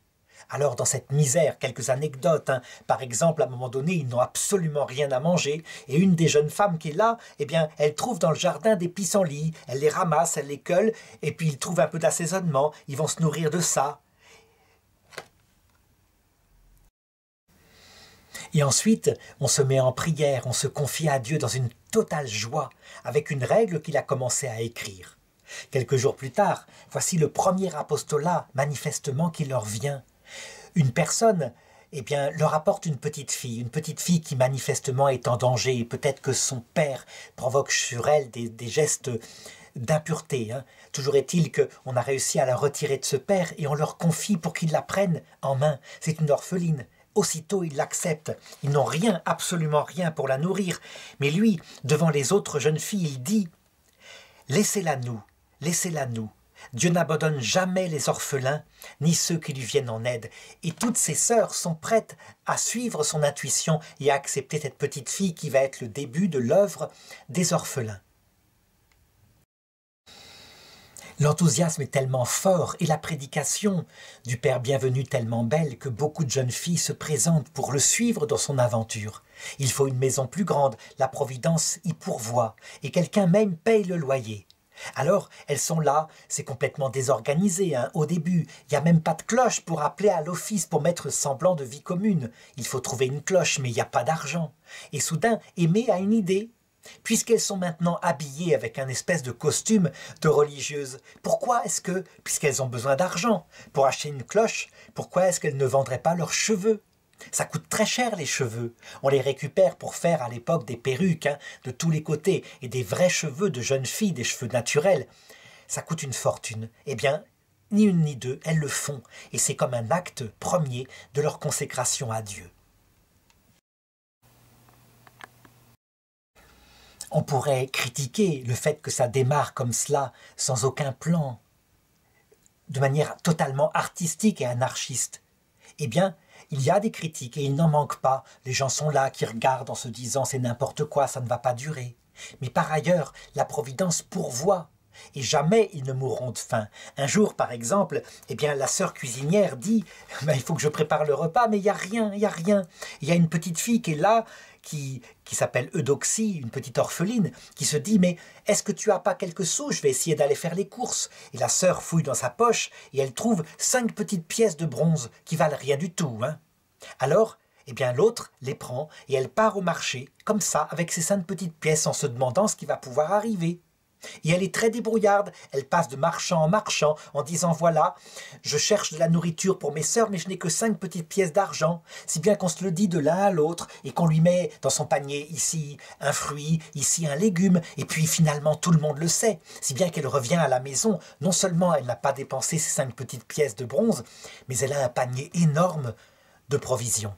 Alors, dans cette misère, quelques anecdotes. Par exemple, à un moment donné, ils n'ont absolument rien à manger. Et une des jeunes femmes qui est là, eh bien, elle trouve dans le jardin des pissenlits. Elle les ramasse, elle les cueille, et puis ils trouvent un peu d'assaisonnement. Ils vont se nourrir de ça. Et ensuite, on se met en prière, on se confie à Dieu dans une totale joie, avec une règle qu'il a commencé à écrire. Quelques jours plus tard, voici le premier apostolat, manifestement, qui leur vient. Une personne, eh bien, leur apporte une petite fille qui manifestement est en danger, et peut-être que son père provoque sur elle des gestes d'impureté. Toujours est-il qu'on a réussi à la retirer de ce père, et on leur confie pour qu'ils la prennent en main. C'est une orpheline. Aussitôt, ils l'acceptent. Ils n'ont rien, absolument rien pour la nourrir. Mais lui, devant les autres jeunes filles, il dit « Laissez-la nous, laissez-la nous. Dieu n'abandonne jamais les orphelins, ni ceux qui lui viennent en aide. Et toutes ses sœurs sont prêtes à suivre son intuition et à accepter cette petite fille qui va être le début de l'œuvre des orphelins. L'enthousiasme est tellement fort et la prédication du Père Bienvenu tellement belle que beaucoup de jeunes filles se présentent pour le suivre dans son aventure. Il faut une maison plus grande, la Providence y pourvoit, et quelqu'un même paye le loyer. Alors, elles sont là, c'est complètement désorganisé, au début. Il n'y a même pas de cloche pour appeler à l'office pour mettre semblant de vie commune. Il faut trouver une cloche, mais il n'y a pas d'argent. Et soudain, Aimée a une idée. Puisqu'elles sont maintenant habillées avec un espèce de costume de religieuses, pourquoi est-ce que, puisqu'elles ont besoin d'argent pour acheter une cloche, pourquoi est-ce qu'elles ne vendraient pas leurs cheveux? Ça coûte très cher les cheveux. On les récupère pour faire à l'époque des perruques de tous les côtés et des vrais cheveux de jeunes filles, des cheveux naturels. Ça coûte une fortune. Eh bien, ni une ni deux, elles le font et c'est comme un acte premier de leur consécration à Dieu. On pourrait critiquer le fait que ça démarre comme cela, sans aucun plan, de manière totalement artistique et anarchiste. Eh bien, il y a des critiques et il n'en manque pas. Les gens sont là, qui regardent en se disant « c'est n'importe quoi, ça ne va pas durer ». Mais par ailleurs, la Providence pourvoit. Et jamais ils ne mourront de faim. Un jour, par exemple, eh bien, la sœur cuisinière dit « il faut que je prépare le repas, mais il n'y a rien, il n'y a rien ». Il y a une petite fille qui est là, qui s'appelle Eudoxie, une petite orpheline, qui se dit « mais est-ce que tu as pas quelques sous? Je vais essayer d'aller faire les courses ». Et la sœur fouille dans sa poche et elle trouve 5 petites pièces de bronze qui valent rien du tout. Alors, eh bien, l'autre les prend et elle part au marché, comme ça, avec ces 5 petites pièces, en se demandant ce qui va pouvoir arriver. Et elle est très débrouillarde, elle passe de marchand en marchand en disant « voilà, je cherche de la nourriture pour mes sœurs, mais je n'ai que 5 petites pièces d'argent ». Si bien qu'on se le dit de l'un à l'autre et qu'on lui met dans son panier ici un fruit, ici un légume, et puis finalement tout le monde le sait. Si bien qu'elle revient à la maison, non seulement elle n'a pas dépensé ces 5 petites pièces de bronze, mais elle a un panier énorme de provisions.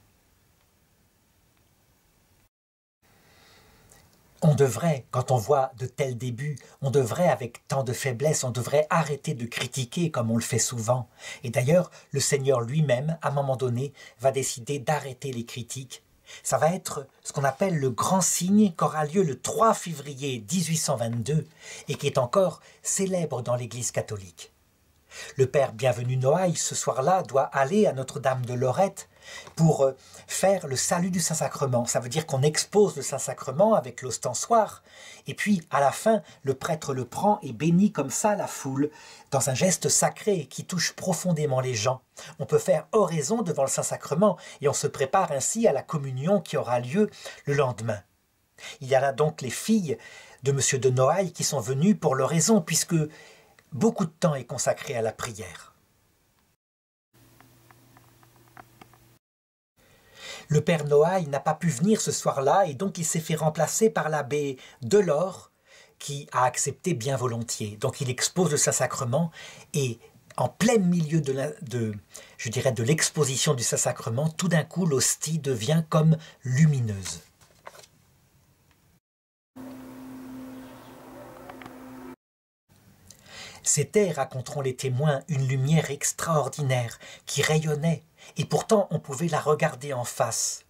On devrait, quand on voit de tels débuts, on devrait, avec tant de faiblesse, on devrait arrêter de critiquer comme on le fait souvent. Et d'ailleurs, le Seigneur lui-même, à un moment donné, va décider d'arrêter les critiques. Ça va être ce qu'on appelle le grand signe qu'aura lieu le 3 février 1822 et qui est encore célèbre dans l'Église catholique. Le Père Bienvenu Noailles, ce soir-là, doit aller à Notre-Dame de Lorette pour faire le salut du Saint-Sacrement. Ça veut dire qu'on expose le Saint-Sacrement avec l'ostensoir, et puis à la fin, le prêtre le prend et bénit comme ça la foule, dans un geste sacré qui touche profondément les gens. On peut faire oraison devant le Saint-Sacrement, et on se prépare ainsi à la communion qui aura lieu le lendemain. Il y a là donc les filles de M. de Noailles qui sont venues pour l'oraison, puisque beaucoup de temps est consacré à la prière. Le père Noailles n'a pas pu venir ce soir-là et donc il s'est fait remplacer par l'abbé Delors qui a accepté bien volontiers. Donc il expose le Saint-Sacrement et en plein milieu de l'exposition du Saint-Sacrement, tout d'un coup l'hostie devient comme lumineuse. C'était, raconteront les témoins, une lumière extraordinaire qui rayonnait, et pourtant on pouvait la regarder en face.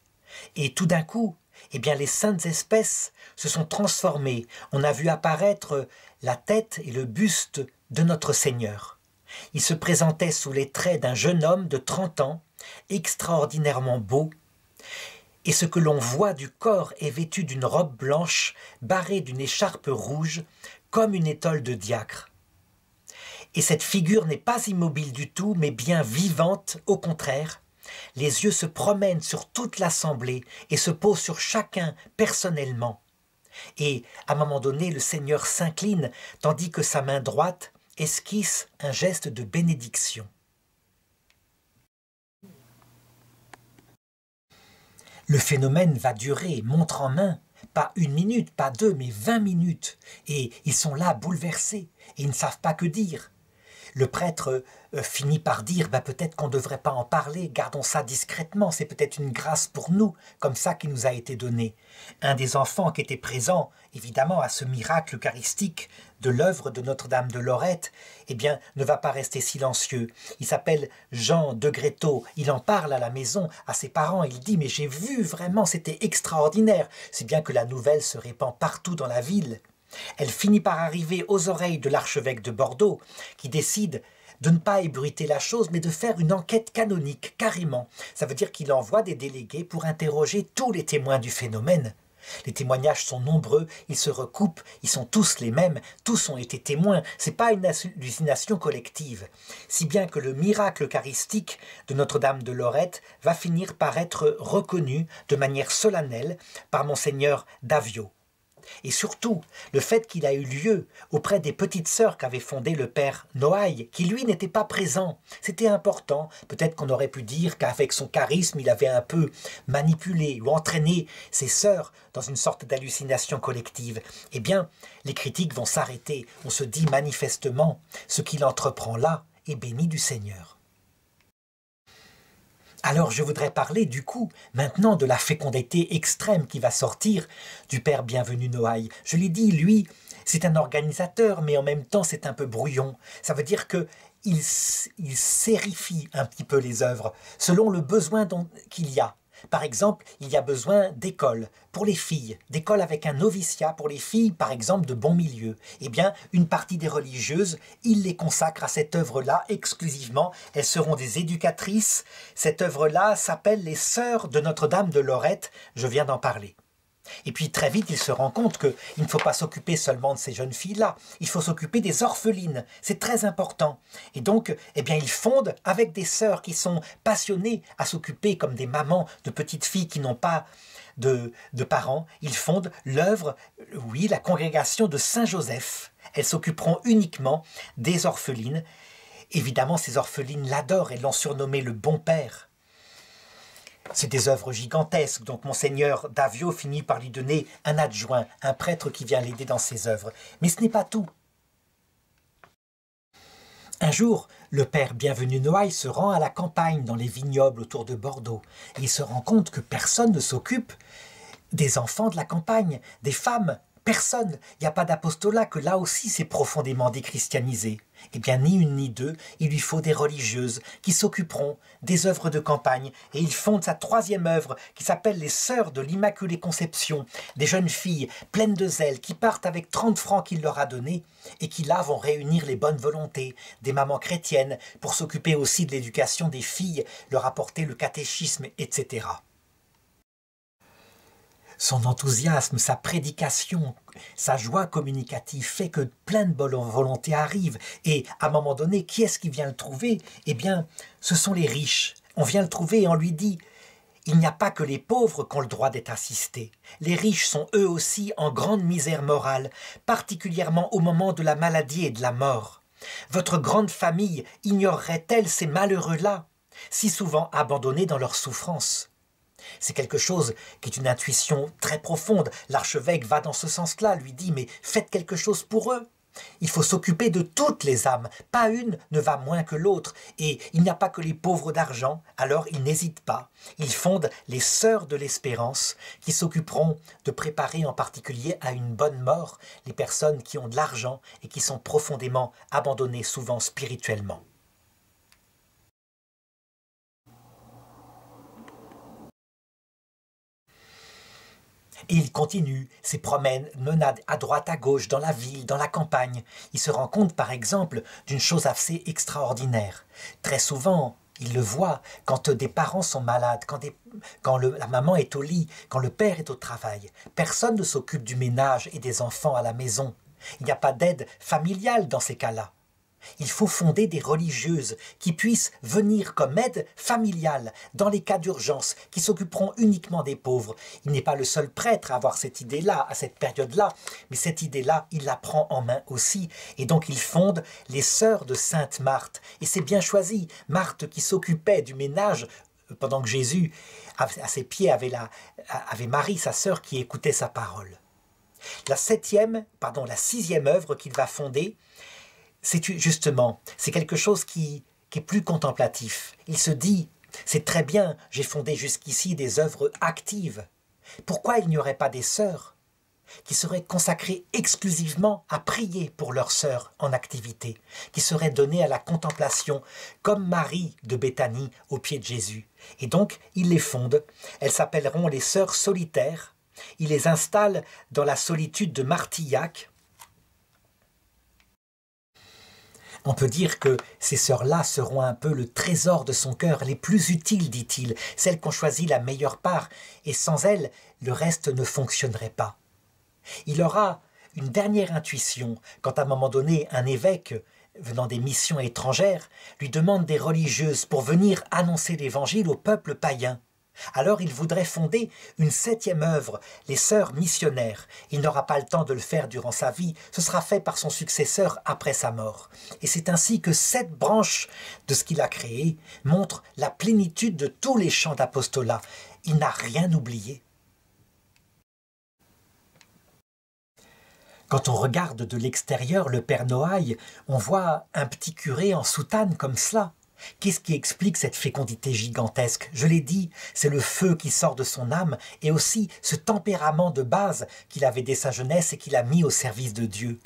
Et tout d'un coup, eh bien, les saintes espèces se sont transformées. On a vu apparaître la tête et le buste de notre Seigneur. Il se présentait sous les traits d'un jeune homme de 30 ans, extraordinairement beau, et ce que l'on voit du corps est vêtu d'une robe blanche, barrée d'une écharpe rouge, comme une étole de diacre. Et cette figure n'est pas immobile du tout, mais bien vivante, au contraire. Les yeux se promènent sur toute l'assemblée et se posent sur chacun personnellement. Et à un moment donné, le Seigneur s'incline, tandis que sa main droite esquisse un geste de bénédiction. Le phénomène va durer, montre en main, pas 1 minute, pas 2, mais 20 minutes. Et ils sont là, bouleversés, et ils ne savent pas que dire. Le prêtre finit par dire peut-être qu'on ne devrait pas en parler, gardons ça discrètement, c'est peut-être une grâce pour nous, comme ça qui nous a été donnée. Un des enfants qui était présent, évidemment, à ce miracle eucharistique de l'œuvre de Notre-Dame de Lorette, eh bien, ne va pas rester silencieux. Il s'appelle Jean de Gréteau, il en parle à la maison, à ses parents, il dit « mais j'ai vu vraiment, c'était extraordinaire », si bien que la nouvelle se répand partout dans la ville. Elle finit par arriver aux oreilles de l'archevêque de Bordeaux, qui décide de ne pas ébruiter la chose, mais de faire une enquête canonique, carrément. Ça veut dire qu'il envoie des délégués pour interroger tous les témoins du phénomène. Les témoignages sont nombreux, ils se recoupent, ils sont tous les mêmes, tous ont été témoins, c'est pas une hallucination collective. Si bien que le miracle eucharistique de Notre-Dame de Lorette va finir par être reconnu de manière solennelle par Monseigneur Daviau. Et surtout, le fait qu'il a eu lieu auprès des petites sœurs qu'avait fondé le père Noailles, qui lui n'était pas présent. C'était important. Peut-être qu'on aurait pu dire qu'avec son charisme, il avait un peu manipulé ou entraîné ses sœurs dans une sorte d'hallucination collective. Eh bien, les critiques vont s'arrêter. On se dit manifestement, ce qu'il entreprend là est béni du Seigneur. Alors je voudrais parler du coup maintenant de la fécondité extrême qui va sortir du père Bienvenu Noailles. Je l'ai dit, lui, c'est un organisateur, mais en même temps c'est un peu brouillon. Ça veut dire qu'il sérifie un petit peu les œuvres selon le besoin qu'il y a. Par exemple, il y a besoin d'écoles pour les filles, d'écoles avec un noviciat pour les filles, par exemple, de bon milieu. Eh bien, une partie des religieuses, il les consacre à cette œuvre-là exclusivement. Elles seront des éducatrices. Cette œuvre-là s'appelle les Sœurs de Notre-Dame de Lorette. Je viens d'en parler. Et puis très vite, il se rend compte qu'il ne faut pas s'occuper seulement de ces jeunes filles-là, il faut s'occuper des orphelines, c'est très important. Et donc, eh bien, il fonde avec des sœurs qui sont passionnées à s'occuper comme des mamans de petites filles qui n'ont pas de parents, il fonde l'œuvre, oui, la congrégation de Saint-Joseph. Elles s'occuperont uniquement des orphelines. Évidemment, ces orphelines l'adorent et l'ont surnommé le bon père. C'est des œuvres gigantesques, donc Monseigneur Daviau finit par lui donner un adjoint, un prêtre qui vient l'aider dans ses œuvres. Mais ce n'est pas tout. Un jour, le père Bienvenu Noailles se rend à la campagne, dans les vignobles autour de Bordeaux, et il se rend compte que personne ne s'occupe des enfants de la campagne, des femmes. Personne. Il n'y a pas d'apostolat, que là aussi c'est profondément déchristianisé. Eh bien, ni une ni deux, il lui faut des religieuses qui s'occuperont des œuvres de campagne. Et il fonde sa troisième œuvre qui s'appelle les Sœurs de l'Immaculée Conception. Des jeunes filles pleines de zèle qui partent avec 30 francs qu'il leur a donnés et qui là vont réunir les bonnes volontés des mamans chrétiennes pour s'occuper aussi de l'éducation des filles, leur apporter le catéchisme, etc. Son enthousiasme, sa prédication, sa joie communicative fait que plein de bonnes volontés arrivent. Et à un moment donné, qui est-ce qui vient le trouver? Eh bien, ce sont les riches. On vient le trouver et on lui dit « Il n'y a pas que les pauvres qui ont le droit d'être assistés. Les riches sont eux aussi en grande misère morale, particulièrement au moment de la maladie et de la mort. Votre grande famille ignorerait-elle ces malheureux-là, si souvent abandonnés dans leur souffrance ?» C'est quelque chose qui est une intuition très profonde. L'archevêque va dans ce sens-là, lui dit « Mais faites quelque chose pour eux. Il faut s'occuper de toutes les âmes. Pas une ne va moins que l'autre. Et il n'y a pas que les pauvres d'argent. Alors il n'hésite pas. Il fonde les Sœurs de l'Espérance qui s'occuperont de préparer en particulier à une bonne mort les personnes qui ont de l'argent et qui sont profondément abandonnées, souvent spirituellement. » Et il continue ses promenades à droite, à gauche, dans la ville, dans la campagne. Il se rend compte, par exemple, d'une chose assez extraordinaire. Très souvent, il le voit, quand des parents sont malades, quand la maman est au lit, quand le père est au travail. Personne ne s'occupe du ménage et des enfants à la maison. Il n'y a pas d'aide familiale dans ces cas-là. Il faut fonder des religieuses qui puissent venir comme aide familiale dans les cas d'urgence, qui s'occuperont uniquement des pauvres. Il n'est pas le seul prêtre à avoir cette idée-là, à cette période-là, mais cette idée-là, il la prend en main aussi. Et donc il fonde les Sœurs de Sainte Marthe. Et c'est bien choisi, Marthe qui s'occupait du ménage pendant que Jésus, à ses pieds, avait Marie, sa sœur, qui écoutait sa parole. La sixième œuvre qu'il va fonder, justement, c'est quelque chose qui est plus contemplatif. Il se dit, c'est très bien, j'ai fondé jusqu'ici des œuvres actives. Pourquoi il n'y aurait pas des sœurs qui seraient consacrées exclusivement à prier pour leurs sœurs en activité, qui seraient données à la contemplation, comme Marie de Béthanie au pied de Jésus. Et donc, il les fonde. Elles s'appelleront les sœurs solitaires. Il les installe dans la solitude de Martillac. On peut dire que ces sœurs-là seront un peu le trésor de son cœur, les plus utiles, dit-il, celles qui ont choisi la meilleure part, et sans elles, le reste ne fonctionnerait pas. Il aura une dernière intuition quand à un moment donné, un évêque, venant des missions étrangères, lui demande des religieuses pour venir annoncer l'évangile au peuple païen. Alors il voudrait fonder une 7e œuvre, les sœurs missionnaires. Il n'aura pas le temps de le faire durant sa vie, ce sera fait par son successeur après sa mort. Et c'est ainsi que 7 branches de ce qu'il a créé montrent la plénitude de tous les champs d'apostolat. Il n'a rien oublié. Quand on regarde de l'extérieur le père Noailles, on voit un petit curé en soutane comme cela. Qu'est-ce qui explique cette fécondité gigantesque? Je l'ai dit, c'est le feu qui sort de son âme et aussi ce tempérament de base qu'il avait dès sa jeunesse et qu'il a mis au service de Dieu.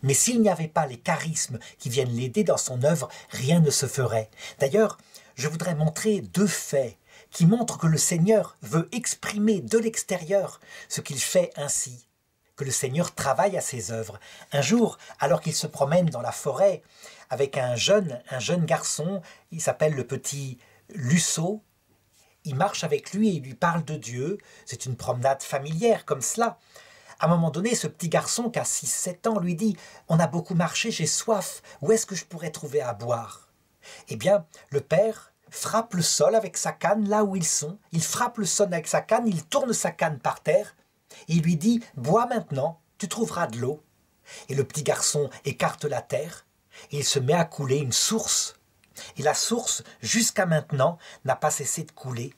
Mais s'il n'y avait pas les charismes qui viennent l'aider dans son œuvre, rien ne se ferait. D'ailleurs, je voudrais montrer 2 faits qui montrent que le Seigneur veut exprimer de l'extérieur ce qu'il fait ainsi, que le Seigneur travaille à ses œuvres. Un jour, alors qu'il se promène dans la forêt avec un jeune garçon, il s'appelle le petit Lusso, il marche avec lui et il lui parle de Dieu, c'est une promenade familière comme cela. À un moment donné, ce petit garçon qui a 6-7 ans lui dit « On a beaucoup marché, j'ai soif, où est-ce que je pourrais trouver à boire ?» Eh bien, le père frappe le sol avec sa canne là où ils sont, il frappe le sol avec sa canne, il tourne sa canne par terre, et il lui dit « Bois maintenant, tu trouveras de l'eau. » Et le petit garçon écarte la terre, et il se met à couler une source. Et la source, jusqu'à maintenant, n'a pas cessé de couler.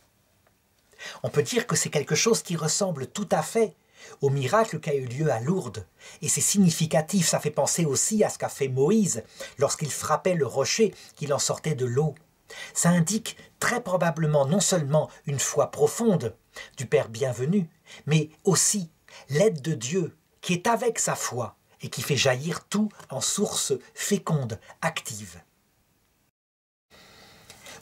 On peut dire que c'est quelque chose qui ressemble tout à fait au miracle qui a eu lieu à Lourdes. Et c'est significatif, ça fait penser aussi à ce qu'a fait Moïse lorsqu'il frappait le rocher, qu'il en sortait de l'eau. Ça indique très probablement non seulement une foi profonde du Père bienvenu, mais aussi l'aide de Dieu qui est avec sa foi et qui fait jaillir tout en source féconde, active.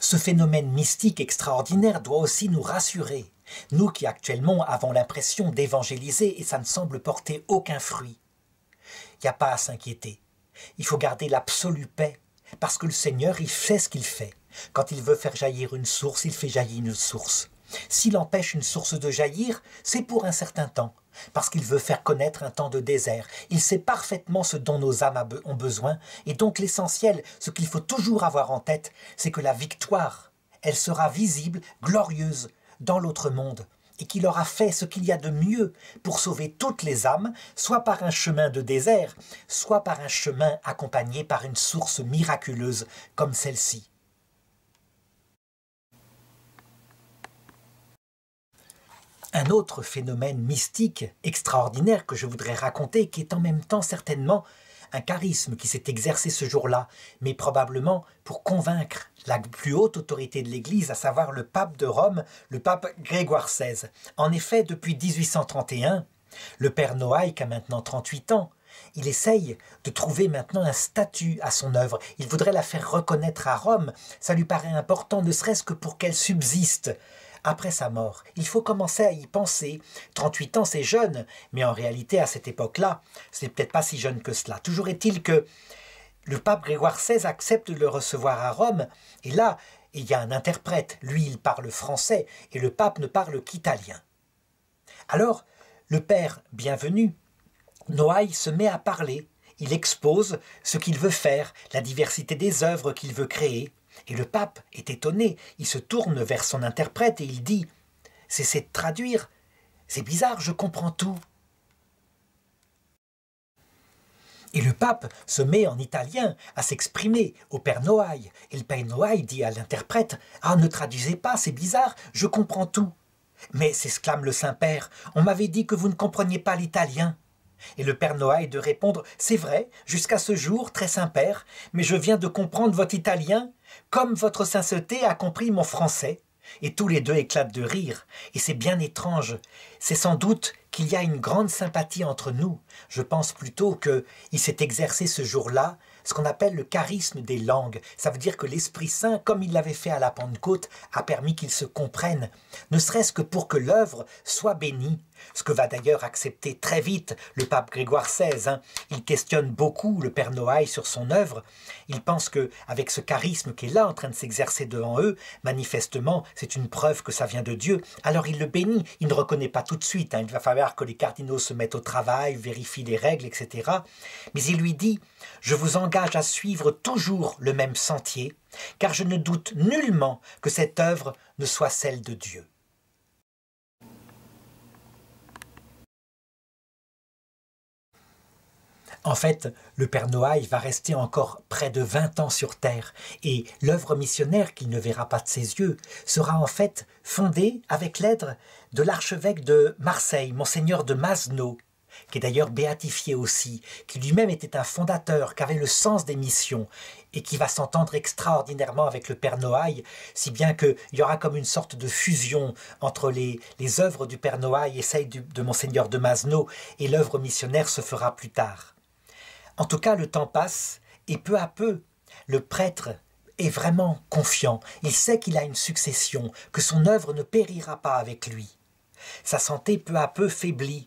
Ce phénomène mystique extraordinaire doit aussi nous rassurer, nous qui actuellement avons l'impression d'évangéliser et ça ne semble porter aucun fruit. Il n'y a pas à s'inquiéter. Il faut garder l'absolue paix, parce que le Seigneur, il fait ce qu'il fait. Quand il veut faire jaillir une source, il fait jaillir une source. S'il empêche une source de jaillir, c'est pour un certain temps, parce qu'il veut faire connaître un temps de désert. Il sait parfaitement ce dont nos âmes ont besoin, et donc l'essentiel, ce qu'il faut toujours avoir en tête, c'est que la victoire, elle sera visible, glorieuse, dans l'autre monde, et qu'il aura fait ce qu'il y a de mieux pour sauver toutes les âmes, soit par un chemin de désert, soit par un chemin accompagné par une source miraculeuse comme celle-ci. Un autre phénomène mystique extraordinaire que je voudrais raconter, qui est en même temps certainement un charisme qui s'est exercé ce jour-là, mais probablement pour convaincre la plus haute autorité de l'Église, à savoir le pape de Rome, le pape Grégoire XVI. En effet, depuis 1831, le père Noailles, qui a maintenant 38 ans, il essaye de trouver maintenant un statut à son œuvre. Il voudrait la faire reconnaître à Rome. Ça lui paraît important, ne serait-ce que pour qu'elle subsiste après sa mort. Il faut commencer à y penser. 38 ans, c'est jeune, mais en réalité, à cette époque-là, ce n'est peut-être pas si jeune que cela. Toujours est-il que le pape Grégoire XVI accepte de le recevoir à Rome, et là, il y a un interprète. Lui, il parle français, et le pape ne parle qu'italien. Alors, le père bienvenu, Noailles se met à parler. Il expose ce qu'il veut faire, la diversité des œuvres qu'il veut créer. Et le pape est étonné, il se tourne vers son interprète et il dit « Cessez de traduire, c'est bizarre, je comprends tout. » Et le pape se met en italien à s'exprimer au père Noailles. Et le père Noailles dit à l'interprète « Ah, ne traduisez pas, c'est bizarre, je comprends tout. » Mais s'exclame le Saint-Père, on m'avait dit que vous ne compreniez pas l'italien. Et le Père Noailles de répondre « C'est vrai, jusqu'à ce jour, très Saint-Père, mais je viens de comprendre votre italien, comme votre sainteté a compris mon français. » Et tous les deux éclatent de rire. Et c'est bien étrange. C'est sans doute qu'il y a une grande sympathie entre nous. Je pense plutôt qu'il s'est exercé ce jour-là ce qu'on appelle le charisme des langues. Ça veut dire que l'Esprit Saint, comme il l'avait fait à la Pentecôte, a permis qu'ils se comprennent, ne serait-ce que pour que l'œuvre soit bénie. Ce que va d'ailleurs accepter très vite le pape Grégoire XVI. Il questionne beaucoup le Père Noailles sur son œuvre. Il pense qu'avec ce charisme qui est là en train de s'exercer devant eux, manifestement, c'est une preuve que ça vient de Dieu. Alors il le bénit. Il ne reconnaît pas tout de suite. Il va falloir que les cardinaux se mettent au travail, vérifient les règles, etc. Mais il lui dit « Je vous engage à suivre toujours le même sentier, car je ne doute nullement que cette œuvre ne soit celle de Dieu. » En fait, le Père Noailles va rester encore près de 20 ans sur Terre et l'œuvre missionnaire qu'il ne verra pas de ses yeux sera en fait fondée avec l'aide de l'archevêque de Marseille, Monseigneur de Masneau, qui est d'ailleurs béatifié aussi, qui lui-même était un fondateur, qui avait le sens des missions et qui va s'entendre extraordinairement avec le Père Noailles, si bien qu'il y aura comme une sorte de fusion entre les œuvres du Père Noailles et celles de Monseigneur de Masneau, et l'œuvre missionnaire se fera plus tard. En tout cas, le temps passe et peu à peu, le prêtre est vraiment confiant. Il sait qu'il a une succession, que son œuvre ne périra pas avec lui. Sa santé peu à peu faiblit.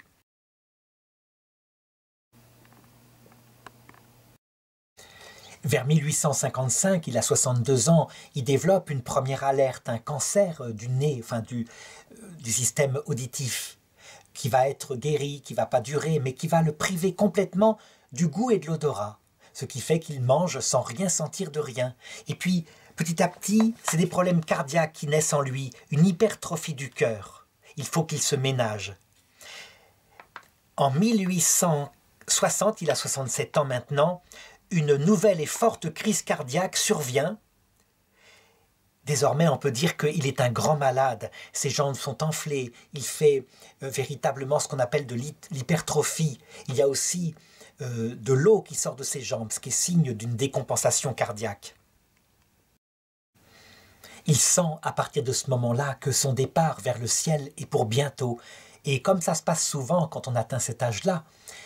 Vers 1855, il a 62 ans, il développe une première alerte, un cancer du nez, enfin du système auditif, qui va être guéri, qui ne va pas durer, mais qui va le priver complètement du goût et de l'odorat, ce qui fait qu'il mange sans rien sentir de rien. Et puis, petit à petit, c'est des problèmes cardiaques qui naissent en lui, une hypertrophie du cœur. Il faut qu'il se ménage. En 1860, il a 67 ans maintenant, une nouvelle et forte crise cardiaque survient. Désormais, on peut dire qu'il est un grand malade. Ses jambes sont enflées. Il fait véritablement ce qu'on appelle de l'hypertrophie. Il y a aussi de l'eau qui sort de ses jambes, ce qui est signe d'une décompensation cardiaque. Il sent à partir de ce moment-là que son départ vers le ciel est pour bientôt. Et comme ça se passe souvent quand on atteint cet âge-là,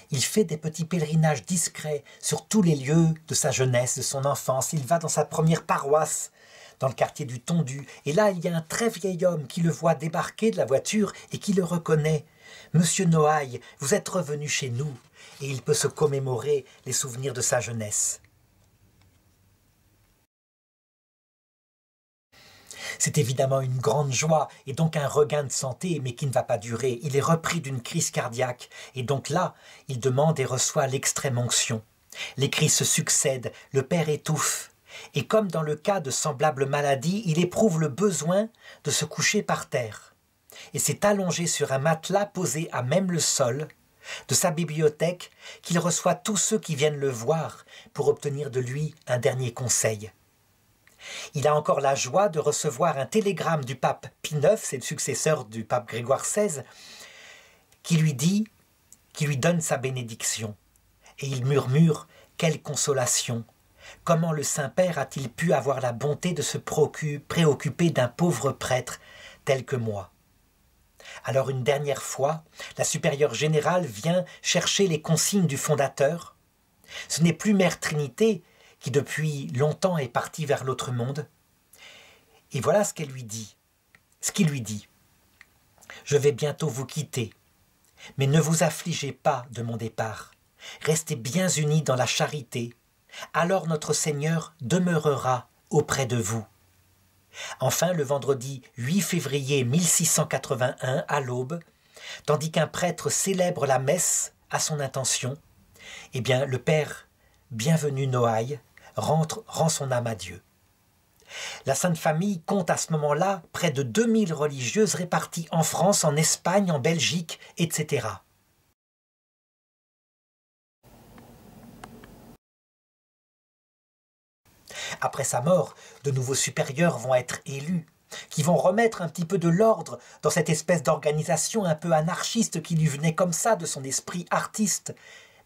il fait des petits pèlerinages discrets sur tous les lieux de sa jeunesse, de son enfance. Il va dans sa première paroisse, dans le quartier du Tondu. Et là, il y a un très vieil homme qui le voit débarquer de la voiture et qui le reconnaît. « Monsieur Noailles, vous êtes revenu chez nous. » Et il peut se commémorer les souvenirs de sa jeunesse. C'est évidemment une grande joie et donc un regain de santé, mais qui ne va pas durer. Il est repris d'une crise cardiaque et donc là, il demande et reçoit l'extrême onction. Les crises se succèdent, le père étouffe. Et comme dans le cas de semblables maladies, il éprouve le besoin de se coucher par terre. Et c'est allongé sur un matelas posé à même le sol de sa bibliothèque qu'il reçoit tous ceux qui viennent le voir pour obtenir de lui un dernier conseil. Il a encore la joie de recevoir un télégramme du pape Pie IX, c'est le successeur du pape Grégoire XVI, qui lui donne sa bénédiction. Et il murmure « Quelle consolation ! Comment le Saint-Père a-t-il pu avoir la bonté de se préoccuper d'un pauvre prêtre tel que moi ?» Alors une dernière fois, la supérieure générale vient chercher les consignes du fondateur. Ce n'est plus Mère Trinité qui depuis longtemps est partie vers l'autre monde. Et voilà ce qu'elle lui dit, ce qu'il lui dit. « Je vais bientôt vous quitter, mais ne vous affligez pas de mon départ. Restez bien unis dans la charité. Alors notre Seigneur demeurera auprès de vous. » Enfin, le vendredi 8 février 1681, à l'aube, tandis qu'un prêtre célèbre la messe à son intention, eh bien, le père bienvenu Noailles rend son âme à Dieu. La Sainte Famille compte à ce moment-là près de 2000 religieuses réparties en France, en Espagne, en Belgique, etc. Après sa mort, de nouveaux supérieurs vont être élus. qui vont remettre un petit peu de l'ordre dans cette espèce d'organisation un peu anarchiste qui lui venait comme ça de son esprit artiste,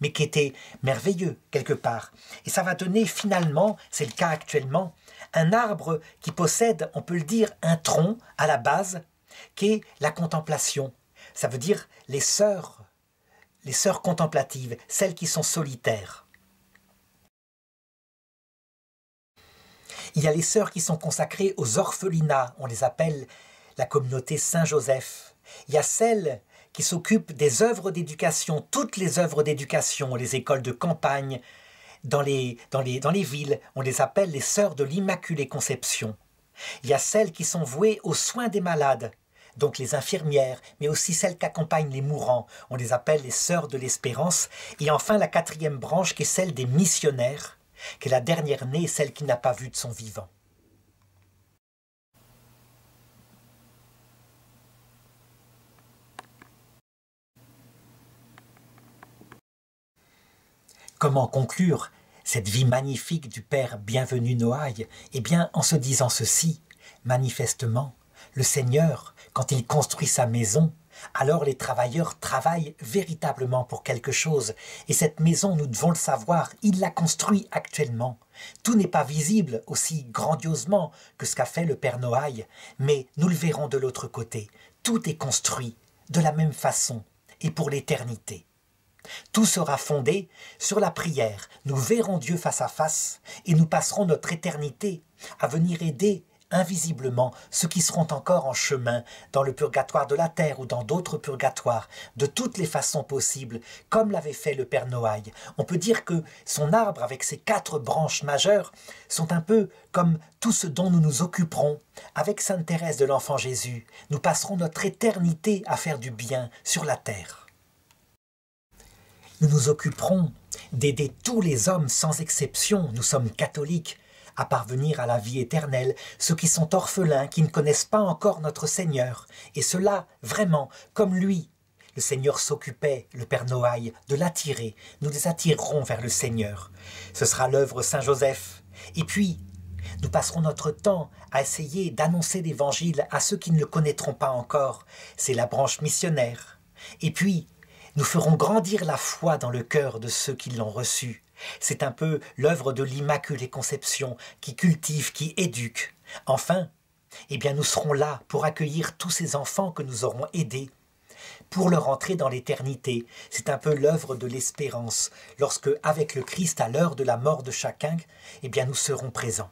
mais qui était merveilleux quelque part. Et ça va donner finalement, c'est le cas actuellement, un arbre qui possède, on peut le dire, un tronc à la base, qui est la contemplation. Ça veut dire les sœurs contemplatives, celles qui sont solitaires. Il y a les sœurs qui sont consacrées aux orphelinats, on les appelle la communauté Saint-Joseph. Il y a celles qui s'occupent des œuvres d'éducation, toutes les œuvres d'éducation, les écoles de campagne, dans les villes, on les appelle les sœurs de l'Immaculée Conception. Il y a celles qui sont vouées aux soins des malades, donc les infirmières, mais aussi celles qui accompagnent les mourants, on les appelle les sœurs de l'Espérance. Et enfin la quatrième branche qui est celle des missionnaires, qui est la dernière née, celle qui n'a pas vu de son vivant. Comment conclure cette vie magnifique du Père bienvenu Noailles? Eh bien, en se disant ceci, manifestement, le Seigneur, quand il construit sa maison, alors les travailleurs travaillent véritablement pour quelque chose. Et cette maison, nous devons le savoir, il la construit actuellement. Tout n'est pas visible aussi grandiosement que ce qu'a fait le Père Noailles, mais nous le verrons de l'autre côté. Tout est construit de la même façon et pour l'éternité. Tout sera fondé sur la prière. Nous verrons Dieu face à face et nous passerons notre éternité à venir aider invisiblement ceux qui seront encore en chemin dans le purgatoire de la terre ou dans d'autres purgatoires, de toutes les façons possibles, comme l'avait fait le Père Noailles. On peut dire que son arbre, avec ses 4 branches majeures, sont un peu comme tout ce dont nous nous occuperons. Avec Sainte Thérèse de l'Enfant Jésus, nous passerons notre éternité à faire du bien sur la terre. Nous nous occuperons d'aider tous les hommes sans exception, nous sommes catholiques, à parvenir à la vie éternelle, ceux qui sont orphelins, qui ne connaissent pas encore notre Seigneur. Et cela, vraiment, comme lui, le Seigneur s'occupait, le Père Noailles, de l'attirer. Nous les attirerons vers le Seigneur. Ce sera l'œuvre Saint-Joseph. Et puis, nous passerons notre temps à essayer d'annoncer l'Évangile à ceux qui ne le connaîtront pas encore. C'est la branche missionnaire. Et puis, nous ferons grandir la foi dans le cœur de ceux qui l'ont reçu. C'est un peu l'œuvre de l'Immaculée Conception qui cultive, qui éduque. Enfin, eh bien nous serons là pour accueillir tous ces enfants que nous aurons aidés, pour leur entrer dans l'éternité. C'est un peu l'œuvre de l'espérance, lorsque, avec le Christ, à l'heure de la mort de chacun, eh bien nous serons présents.